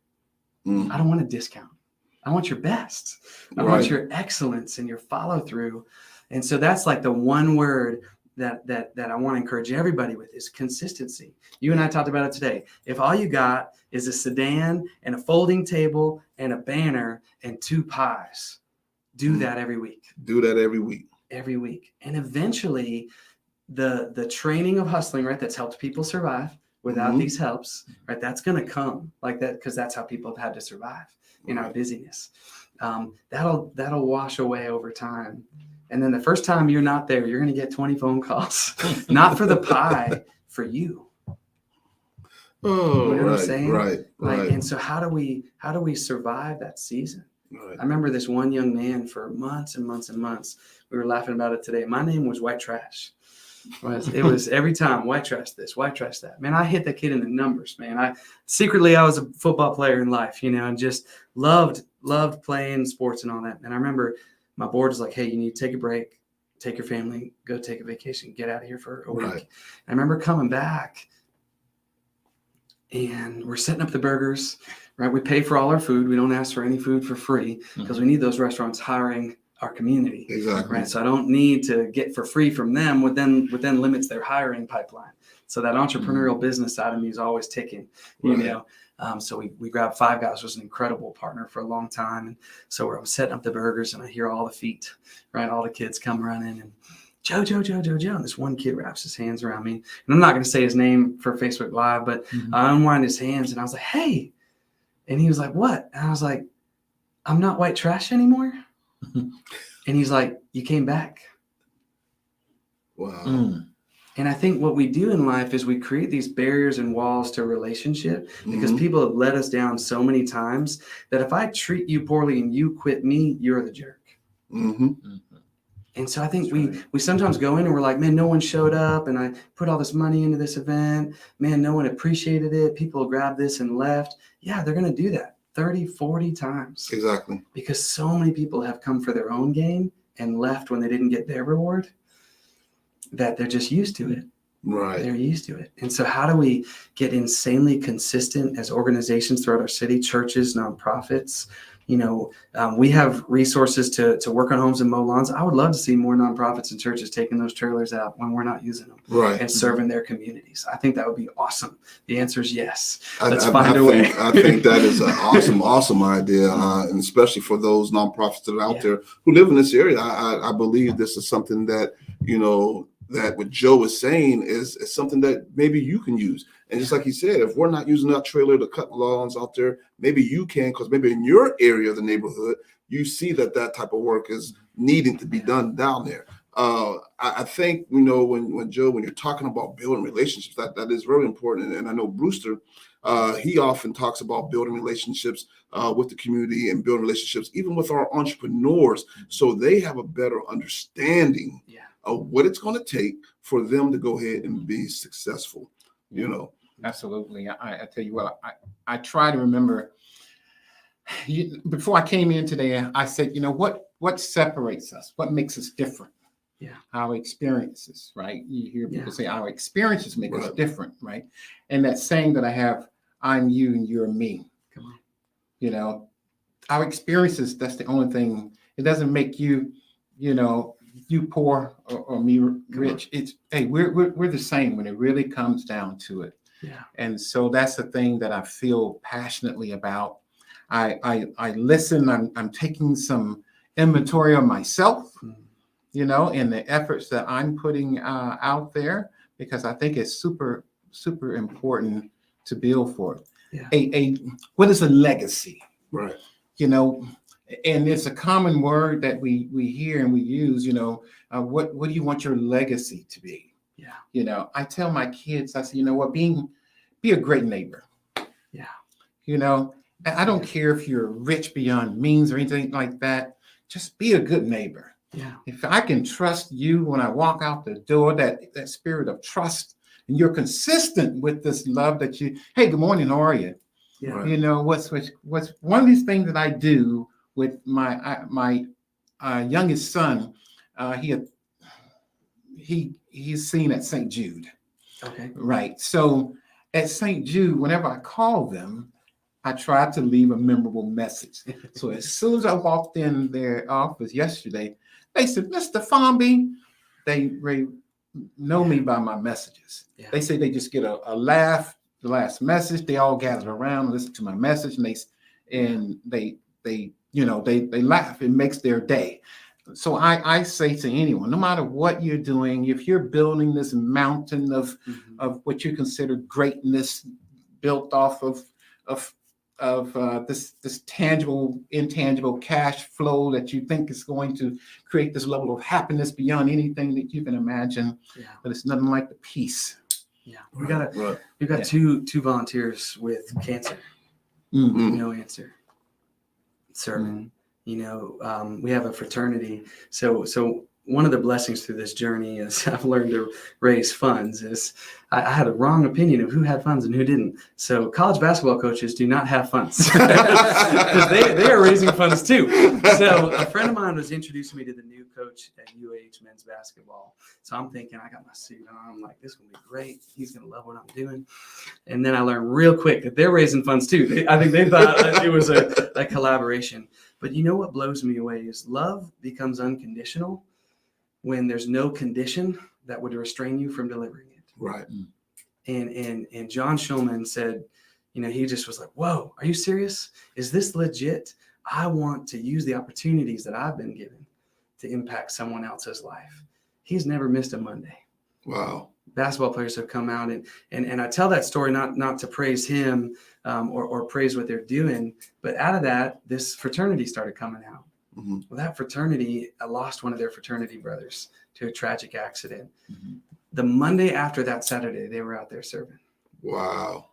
Mm. I don't want a discount. I want your best. I want your excellence and your follow through. And so that's like the one word that I want to encourage everybody with is consistency. You and I talked about it today. If all you got is a sedan and a folding table and a banner and 2 pies, do that every week. Do that every week. Every week. And eventually the training of hustling, right, that's helped people survive without these helps, right, that's going to come like that because that's how people have had to survive in our busyness. That'll wash away over time. And then the first time you're not there, you're going to get 20 phone calls, not for the pie, for you. Oh, You know what I'm right, saying? right. And so how do we survive that season? Right. I remember this one young man for months and months and months. We were laughing about it today. My name was White Trash. It was every time white trash this, white trash that. Man, I hit that kid in the numbers, man. I was a football player in life, you know, and just loved playing sports and all that. And I remember my board was like, hey, you need to take a break, take your family, go take a vacation, get out of here for a week. Right. I remember coming back and we're setting up the burgers, right? We pay for all our food. We don't ask for any food for free because we need those restaurants hiring our community. Exactly. Right. So I don't need to get for free from them, what then limits their hiring pipeline. So that entrepreneurial business side of me is always ticking, you know. So we grabbed Five Guys, was an incredible partner for a long time. And so I was setting up the burgers and I hear all the feet, right? All the kids come running and Joe. And this one kid wraps his hands around me. And I'm not going to say his name for Facebook Live, but I unwind his hands and I was like, hey. And he was like, what? And I was like, I'm not white trash anymore. And he's like, you came back. Wow. And I think what we do in life is we create these barriers and walls to relationship because people have let us down so many times that if I treat you poorly and you quit me, you're the jerk. And so I think we sometimes go in and we're like, man, no one showed up and I put all this money into this event. Man, no one appreciated it. People grabbed this and left. Yeah, they're going to do that 30, 40 times. Exactly. Because so many people have come for their own gain and left when they didn't get their reward that they're just used to it. Right. They're used to it. And so how do we get insanely consistent as organizations throughout our city, churches, nonprofits? You know, we have resources to work on homes and mow lawns. I would love to see more nonprofits and churches taking those trailers out when we're not using them and serving their communities. I think that would be awesome. The answer is yes. Let's find a way. I think that is an awesome idea, and especially for those nonprofits that are out there who live in this area. I believe this is something that, you know, that what Joe is saying is something that maybe you can use. And just like he said, if we're not using that trailer to cut lawns out there, maybe you can, because maybe in your area of the neighborhood, you see that type of work is needing to be done down there. I think, you know, when Joe, when you're talking about building relationships, that is very important. And I know Brewster, he often talks about building relationships with the community and building relationships, even with our entrepreneurs, so they have a better understanding of what it's going to take for them to go ahead and be successful, you know. Absolutely. I tell you what, I try to remember, before I came in today, I said, you know, what separates us? What makes us different? Yeah. Our experiences, right? You hear people say our experiences make us different, right? And that saying that I have, I'm you and you're me. Come on. You know, our experiences, that's the only thing. It doesn't make you, you know, you poor or me rich. It's, hey, we're the same when it really comes down to it. Yeah. And so that's the thing that I feel passionately about. I listen. I'm taking some inventory of myself, you know, and the efforts that I'm putting out there, because I think it's super important to build for it. Yeah. What is a legacy? Right. You know, and it's a common word that we hear and we use. You know, what do you want your legacy to be? Yeah. You know, I tell my kids, I say, you know what, be a great neighbor. Yeah. You know, I don't care if you're rich beyond means or anything like that. Just be a good neighbor. Yeah. If I can trust you when I walk out the door, that spirit of trust, and you're consistent with this love that you, hey, good morning, how are you? Yeah. Right. You know, what's one of these things that I do with my youngest son. He's seen at St. Jude. Okay. Right. So at St. Jude, whenever I call them, I try to leave a memorable message. So as soon as I walked in their office yesterday, they said, Mr. Formby, they know me by my messages. Yeah. They say they just get a laugh, the last message. They all gather around and listen to my message, and they laugh. It makes their day. So I say to anyone, no matter what you're doing, if you're building this mountain of what you consider greatness, built off of this tangible, intangible cash flow that you think is going to create this level of happiness beyond anything that you can imagine, but it's nothing like the peace. Yeah, we've got Yeah. two volunteers with cancer, Mm. no answer, serving. You know, we have a fraternity. So one of the blessings through this journey is I've learned to raise funds. Is I had a wrong opinion of who had funds and who didn't. So college basketball coaches do not have funds because they are raising funds too. So a friend of mine was introducing me to the new coach at UH men's basketball. So I'm thinking, I got my suit on. I'm like, this is gonna be great. He's gonna love what I'm doing. And then I learned real quick that they're raising funds too. I think they thought it was a collaboration. But you know what blows me away is love becomes unconditional when there's no condition that would restrain you from delivering it. Right. And John Schulman said, you know, he just was like, whoa, are you serious? Is this legit? I want to use the opportunities that I've been given to impact someone else's life. He's never missed a Monday. Wow. Basketball players have come out and I tell that story not to praise him or praise what they're doing, but out of that, this fraternity started coming out. Mm-hmm. Well, that fraternity lost one of their fraternity brothers to a tragic accident. Mm-hmm. The Monday after that Saturday, they were out there serving. Wow.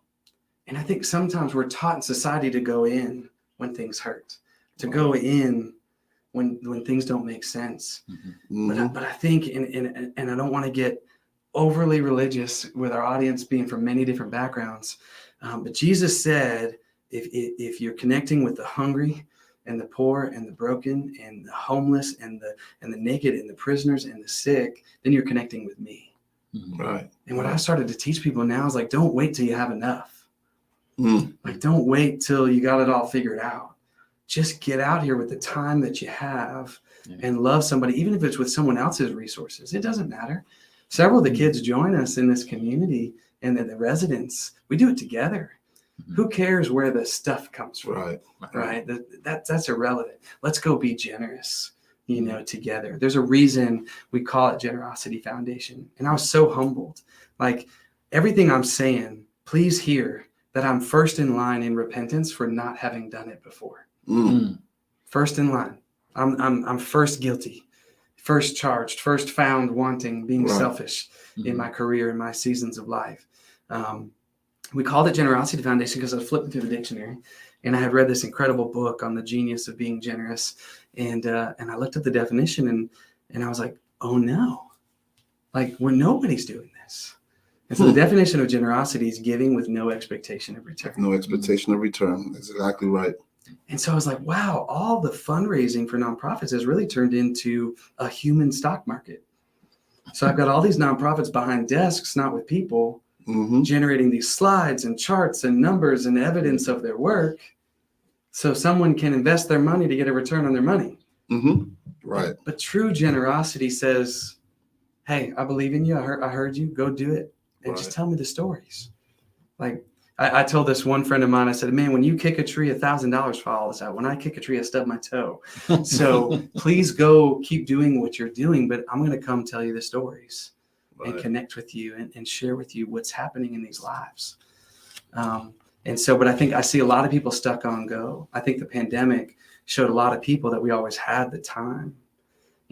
And I think sometimes we're taught in society to go in when things hurt, to go in when things don't make sense. Mm-hmm. But I think, and I don't want to get overly religious with our audience being from many different backgrounds, but Jesus said, if you're connecting with the hungry and the poor and the broken and the homeless and the naked and the prisoners and the sick, then you're connecting with me. Right. And what I started to teach people now is like, don't wait till you have enough. Mm. Like, don't wait till you got it all figured out. Just get out here with the time that you have and love somebody, even if it's with someone else's resources. It doesn't matter. Several of the kids join us in this community and the residents. We do it together. Who cares where the stuff comes from? Right. That's irrelevant. Let's go be generous, you know, together. There's a reason we call it Generosity Foundation. And I was so humbled. Like, everything I'm saying, please hear that I'm first in line in repentance for not having done it before. First in line. I'm first guilty, first charged, first found wanting, being selfish in my career, in my seasons of life. We called it Generosity Foundation because I was flipping through the dictionary and I had read this incredible book on the genius of being generous. And I looked up the definition and I was like, oh no, like when nobody's doing this. And so the definition of generosity is giving with no expectation of return. No expectation of return. That's exactly right. And so I was like, wow, all the fundraising for nonprofits has really turned into a human stock market. So I've got all these nonprofits behind desks, not with people, generating these slides and charts and numbers and evidence of their work so someone can invest their money to get a return on their money. Right. But true generosity says, hey, I believe in you. I heard you. Go do it. And just tell me the stories. Like, I told this one friend of mine, I said, man, when you kick a tree, $1,000 falls out. When I kick a tree, I stub my toe. So please go keep doing what you're doing, but I'm going to come tell you the stories and connect with you and share with you what's happening in these lives. But I think I see a lot of people stuck on go. I think the pandemic showed a lot of people that we always had the time.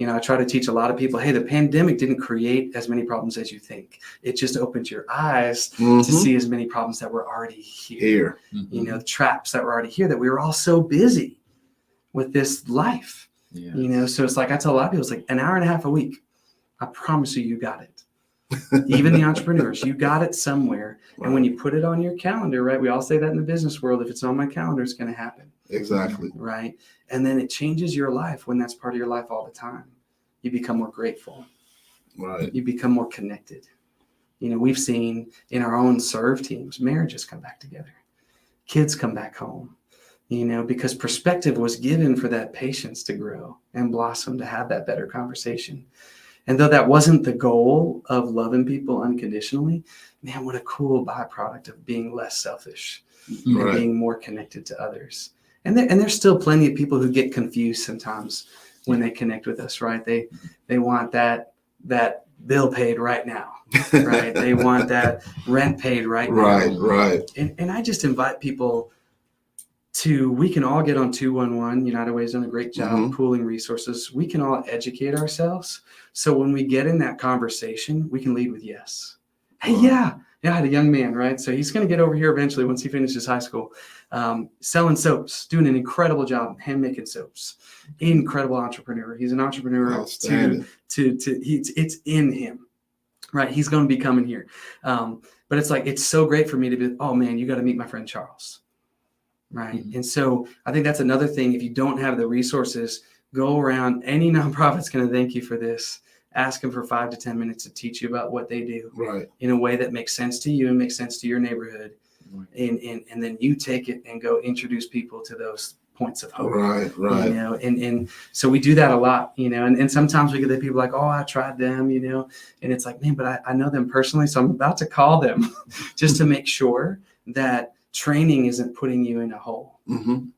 You know, I try to teach a lot of people, hey, the pandemic didn't create as many problems as you think. It just opened your eyes to see as many problems that were already here. You know, the traps that were already here, that we were all so busy with this life. Yes. You know, so it's like I tell a lot of people, it's like an hour and a half a week. I promise you, you got it. Even the entrepreneurs, you got it somewhere. Right. And when you put it on your calendar, right? We all say that in the business world, if it's on my calendar, it's going to happen. Exactly. Right. And then it changes your life when that's part of your life all the time. You become more grateful. Right. You become more connected. You know, we've seen in our own serve teams, marriages come back together. Kids come back home, you know, because perspective was given for that patience to grow and blossom, to have that better conversation. And though that wasn't the goal of loving people unconditionally, man, what a cool byproduct of being less selfish and being more connected to others. And there's still plenty of people who get confused sometimes when they connect with us, right? They want that bill paid right now, right? They want that rent paid right now. Right. And I just invite people to, we can all get on 211. United Way's done a great job pooling resources. We can all educate ourselves. So when we get in that conversation, we can lead with yes. Hey, yeah, I had a young man, right? So he's going to get over here eventually once he finishes high school, selling soaps, doing an incredible job, hand-making soaps. Incredible entrepreneur. He's an entrepreneur it's in him, right? He's going to be coming here. But it's like, it's so great for me to be, oh man, you got to meet my friend Charles. Right. And so I think that's another thing. If you don't have the resources, go around. Any nonprofit's going to thank you for this. Ask them for 5 to 10 minutes to teach you about what they do in a way that makes sense to you and makes sense to your neighborhood. And then you take it and go introduce people to those points of hope. Right. You know, and so we do that a lot, you know, and sometimes we get the people like, oh, I tried them, you know, and it's like, man, but I know them personally. So I'm about to call them just to make sure that training isn't putting you in a hole.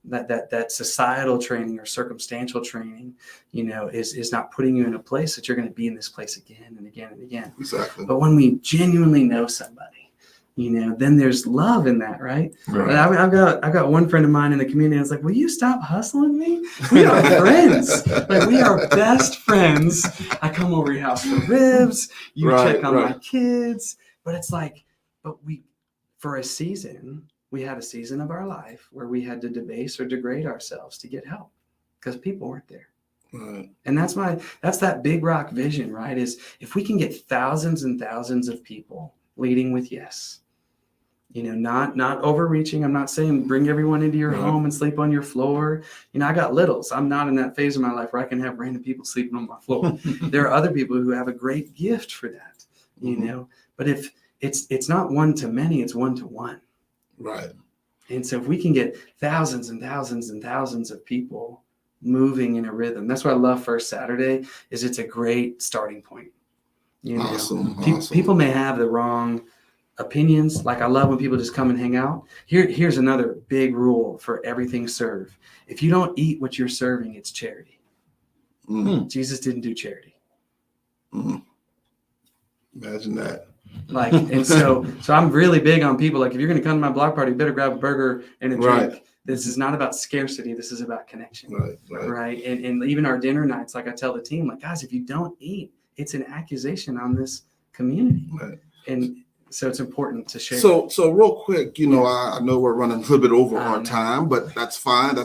That societal training or circumstantial training, you know, is not putting you in a place that you're going to be in this place again and again and again. Exactly. But when we genuinely know somebody, you know, then there's love in that, right? I've got one friend of mine in the community. I was like, will you stop hustling me? We are friends. Like, we are best friends. I come over your house for ribs. You check on my kids. But it's like, for a season, we had a season of our life where we had to debase or degrade ourselves to get help because people weren't there. And that's that big rock vision, right? Is if we can get thousands and thousands of people leading with yes, you know, not overreaching. I'm not saying bring everyone into your home and sleep on your floor. You know, I got littles. I'm not in that phase of my life where I can have random people sleeping on my floor. There are other people who have a great gift for that, you know, but if it's not one to many, it's one to one. Right. And so if we can get thousands and thousands and thousands of people moving in a rhythm, that's why I love First Saturday, is it's a great starting point. You know, awesome. People may have the wrong opinions. Like, I love when people just come and hang out. Here's another big rule for everything serve. If you don't eat what you're serving, it's charity. Jesus didn't do charity. Imagine that. Like, and so I'm really big on people. Like, if you're going to come to my block party, you better grab a burger and a drink. This is not about scarcity. This is about connection. Right. And even our dinner nights, like I tell the team, like, guys, if you don't eat, it's an accusation on this community. And so it's important to share. So real quick, you know, I know we're running a little bit over our time, but that's fine.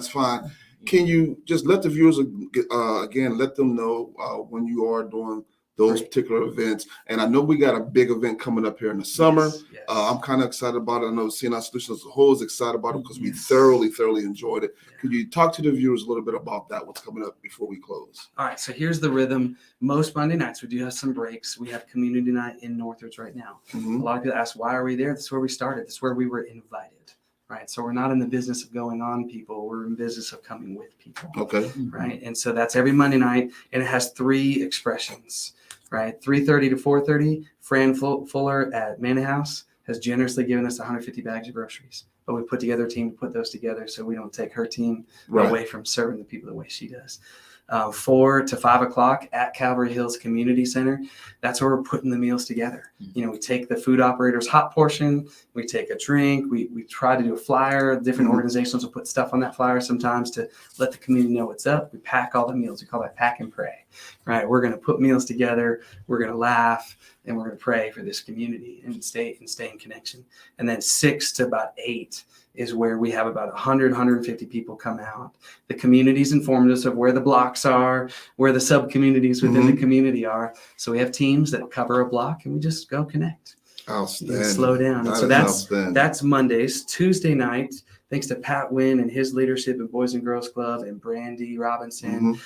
Can you just let the viewers again, let them know when you are doing those particular events? And I know we got a big event coming up here in the summer. Yes. I'm kind of excited about it. I know CNI Solutions as a whole is excited about it because we thoroughly enjoyed it. Could you talk to the viewers a little bit about that, what's coming up before we close? All right, so here's the rhythm. Most Monday nights, we do have some breaks. We have community night in Northridge right now. A lot of people ask, why are we there? This is where we started. This is where we were invited, right? So we're not in the business of going on people. We're in business of coming with people. Okay. Right, and so that's every Monday night, and it has 3 expressions. Right, 3:30 to 4:30. Fran Fuller at Manor House has generously given us 150 bags of groceries. But we put together a team to put those together so we don't take her team away from serving the people the way she does. 4 to 5 o'clock at Calvary Hills Community Center. That's where we're putting the meals together. You know, we take the food operator's hot portion, we take a drink, we try to do a flyer. Different organizations will put stuff on that flyer sometimes to let the community know what's up. We pack all the meals. We call that pack and pray. right? We're going to put meals together. We're going to laugh, and we're going to pray for this community and stay in connection. And then 6 to about 8 is where we have about 100, 150 people come out. The community's informed us of where the blocks are, where the sub-communities within the community are. So we have teams that cover a block, and we just go connect. Outstanding. Slow down. And so that's Mondays. Tuesday night, thanks to Pat Wynn and his leadership in Boys and Girls Club and Brandy Robinson,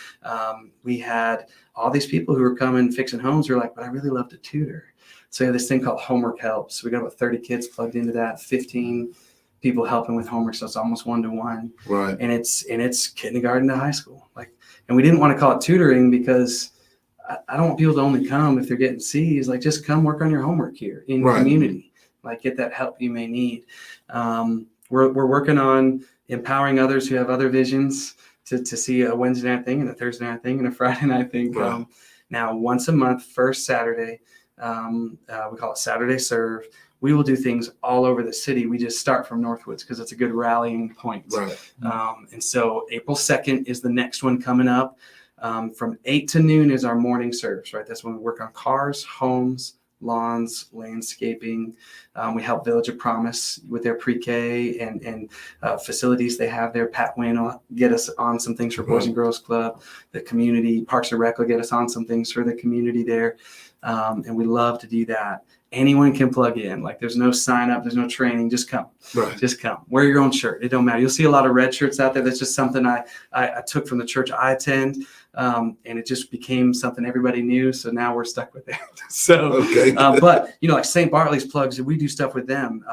we had all these people who were coming fixing homes who were like, but I really love to tutor. So we have this thing called Homework Helps. We got about 30 kids plugged into that, 15 people helping with homework. So it's almost 1-to-1. Right. And it's kindergarten to high school. And we didn't want to call it tutoring because I don't want people to only come if they're getting C's. Like, just come work on your homework here in your community. Like, get that help you may need. We're working on empowering others who have other visions to see a Wednesday night thing and a Thursday night thing and a Friday night thing. Right. Now, once a month, first Saturday, we call it Saturday Serve. We will do things all over the city. We just start from Northwoods because it's a good rallying point. Right. And so April 2nd is the next one coming up. From 8 to noon is our morning serves, right? That's when we work on cars, homes, lawns, landscaping. We help Village of Promise with their pre-K and facilities they have there. Pat Wynn will get us on some things for Boys and Girls Club. The community, Parks and Rec will get us on some things for the community there. And we love to do that. Anyone can plug in. Like, there's no sign up, there's no training. Just come. Right. Just come. Wear your own shirt. It don't matter. You'll see a lot of red shirts out there. That's just something I took from the church I attend. And it just became something everybody knew. So now we're stuck with it. So, but like St. Bartley's plugs, we do stuff with them.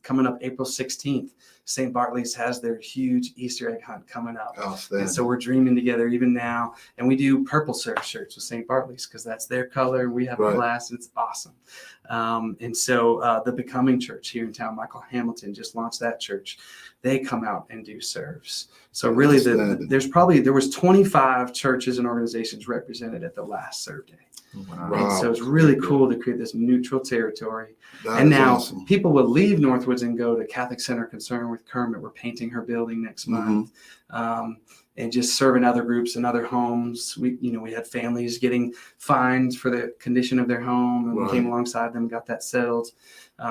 Coming up April 16th, St. Bartley's has their huge Easter egg hunt coming up. And so we're dreaming together even now. And we do purple surf shirts with St. Bartley's because that's their color. We have a blast. It's awesome. And so the Becoming Church here in town, Michael Hamilton just launched that church. They come out and do serves. So really there was 25 churches and organizations represented at the last serve day. Wow. And so it's really cool to create this neutral territory. And now people will leave Northwoods and go to Catholic Center Concern with Kermit. We're painting her building next month. And just serving other groups and other homes. We had families getting fines for the condition of their home, and we came alongside them and got that settled.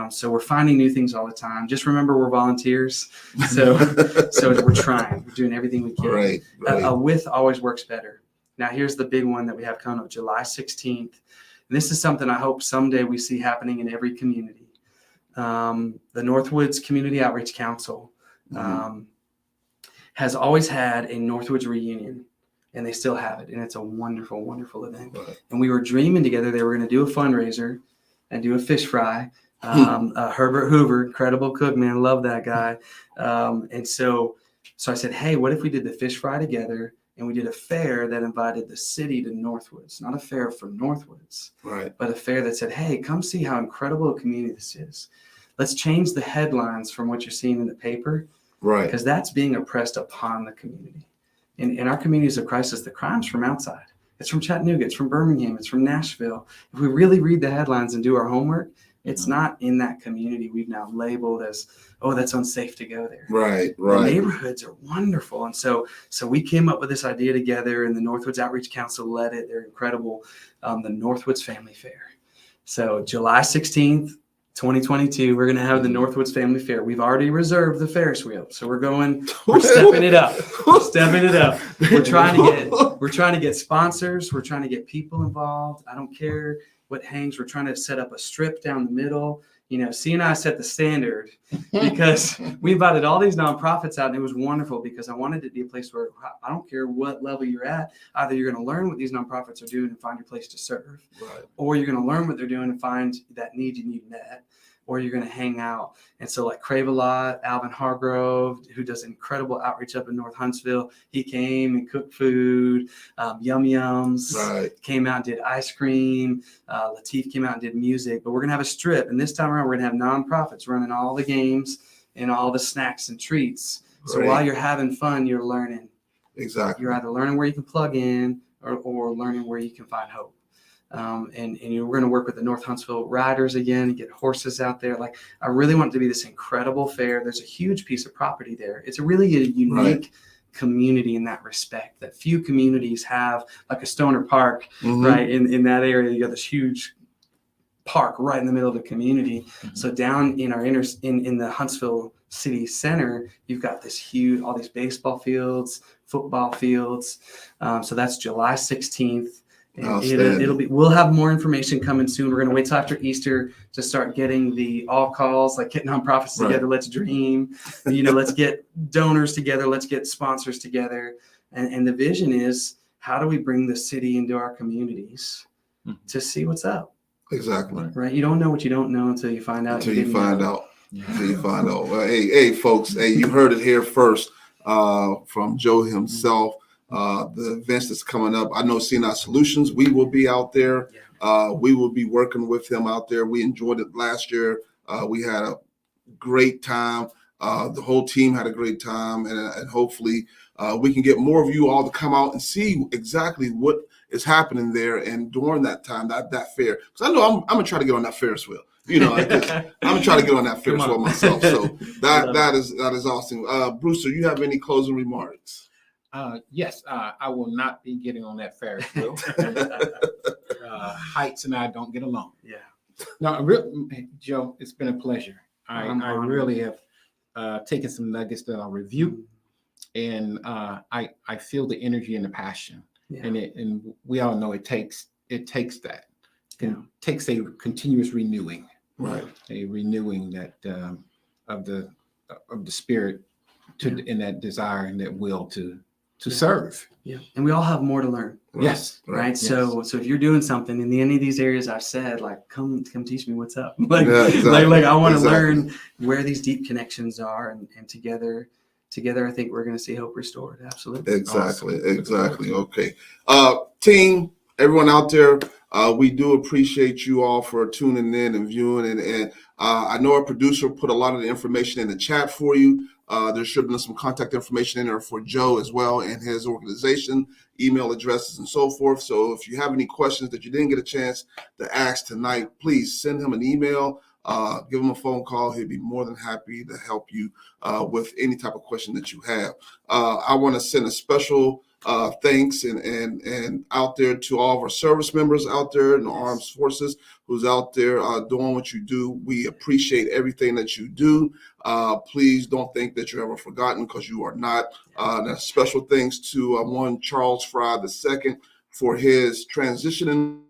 So we're finding new things all the time. Just remember, we're volunteers. So we're trying. We're doing everything we can. Right. A with always works better. Now, here's the big one that we have coming up, July 16th. And this is something I hope someday we see happening in every community. The Northwoods Community Outreach Council has always had a Northwoods reunion, and they still have it. And it's a wonderful, wonderful event. Right. And we were dreaming together. They were going to do a fundraiser and do a fish fry. Herbert Hoover, incredible cook, man. Love that guy. And so I said, hey, what if we did the fish fry together? And we did a fair that invited the city to Northwoods, not a fair for Northwoods, but a fair that said, hey, come see how incredible a community this is. Let's change the headlines from what you're seeing in the paper, because that's being oppressed upon the community. In our communities of crisis, the crime's from outside. It's from Chattanooga, it's from Birmingham, it's from Nashville. If we really read the headlines and do our homework, it's not in that community we've now labeled as, oh, that's unsafe to go there. Right. The neighborhoods are wonderful. And so we came up with this idea together, and the Northwoods Outreach Council led it. They're incredible. The Northwoods Family Fair. So July 16th, 2022, we're going to have the Northwoods Family Fair. We've already reserved the Ferris wheel. So we're stepping it up. We're trying to get sponsors. We're trying to get people involved. I don't care what hangs. We're trying to set up a strip down the middle. C&I set the standard because we invited all these nonprofits out, and it was wonderful because I wanted it to be a place where I don't care what level you're at. Either you're going to learn what these nonprofits are doing and find your place to serve, or you're going to learn what they're doing and find that need you need met, or you're going to hang out. And so like Crave a Lot, Alvin Hargrove, who does incredible outreach up in North Huntsville, he came and cooked food. Yum Yums came out and did ice cream. Latif came out and did music. But we're going to have a strip. And this time around, we're going to have nonprofits running all the games and all the snacks and treats. So while you're having fun, you're learning. Exactly. You're either learning where you can plug in or learning where you can find hope. And we're going to work with the North Huntsville Riders again and get horses out there. Like, I really want it to be this incredible fair. There's a huge piece of property there. It's a really unique community in that respect that few communities have, like a Stoner Park, Mhm. right? In that area, you got this huge park right in the middle of the community. So down in our in the Huntsville city center, you've got this huge, all these baseball fields, football fields. So that's July 16th. And Outstanding. we'll have more information coming soon. We're going to wait till after Easter to start getting the all calls, like get nonprofits Right. together. Let's dream, let's get donors together. Let's get sponsors together. And the vision is, how do we bring the city into our communities to see what's up? Exactly. Right. You don't know what you don't know until you find out. Until you find out. Yeah. Until you find out. Well, hey, folks. Hey, you heard it here first from Joe himself. The events that's coming up. I know Senile Solutions. We will be out there. We will be working with him out there. We enjoyed it last year. We had a great time. The whole team had a great time, and hopefully we can get more of you all to come out and see exactly what is happening there. And during that time, that fair, because I know I'm gonna try to get on that Ferris wheel. I'm gonna try to get on that Ferris wheel myself. So that is awesome. Brewster, you have any closing remarks? Yes, I will not be getting on that Ferris wheel. Heights and I don't get along. Yeah. No, Joe, it's been a pleasure. I really have taken some nuggets that I'll review, and I feel the energy and the passion, and we all know it takes that. It takes a continuous renewing, Right? A renewing that of the spirit in that desire and that will to serve. Yeah. And we all have more to learn. Yes. Right. Yes. So if you're doing something in any of these areas I've said, like, come teach me what's up. Exactly. I want to learn where these deep connections are, and together, I think we're going to see hope restored. Absolutely. Exactly. Awesome. Exactly. Okay. Team, everyone out there, we do appreciate you all for tuning in and viewing. And I know our producer put a lot of the information in the chat for you. There should have been some contact information in there for Joe as well, and his organization, email addresses, and so forth. So if you have any questions that you didn't get a chance to ask tonight, please send him an email, give him a phone call. He'd be more than happy to help you with any type of question that you have. I want to send a special thanks and out there to all of our service members out there in the armed forces who's out there doing what you do. We appreciate everything that you do. Please don't think that you're ever forgotten, because you are not. Special thanks to one Charles Fry II for his transitioning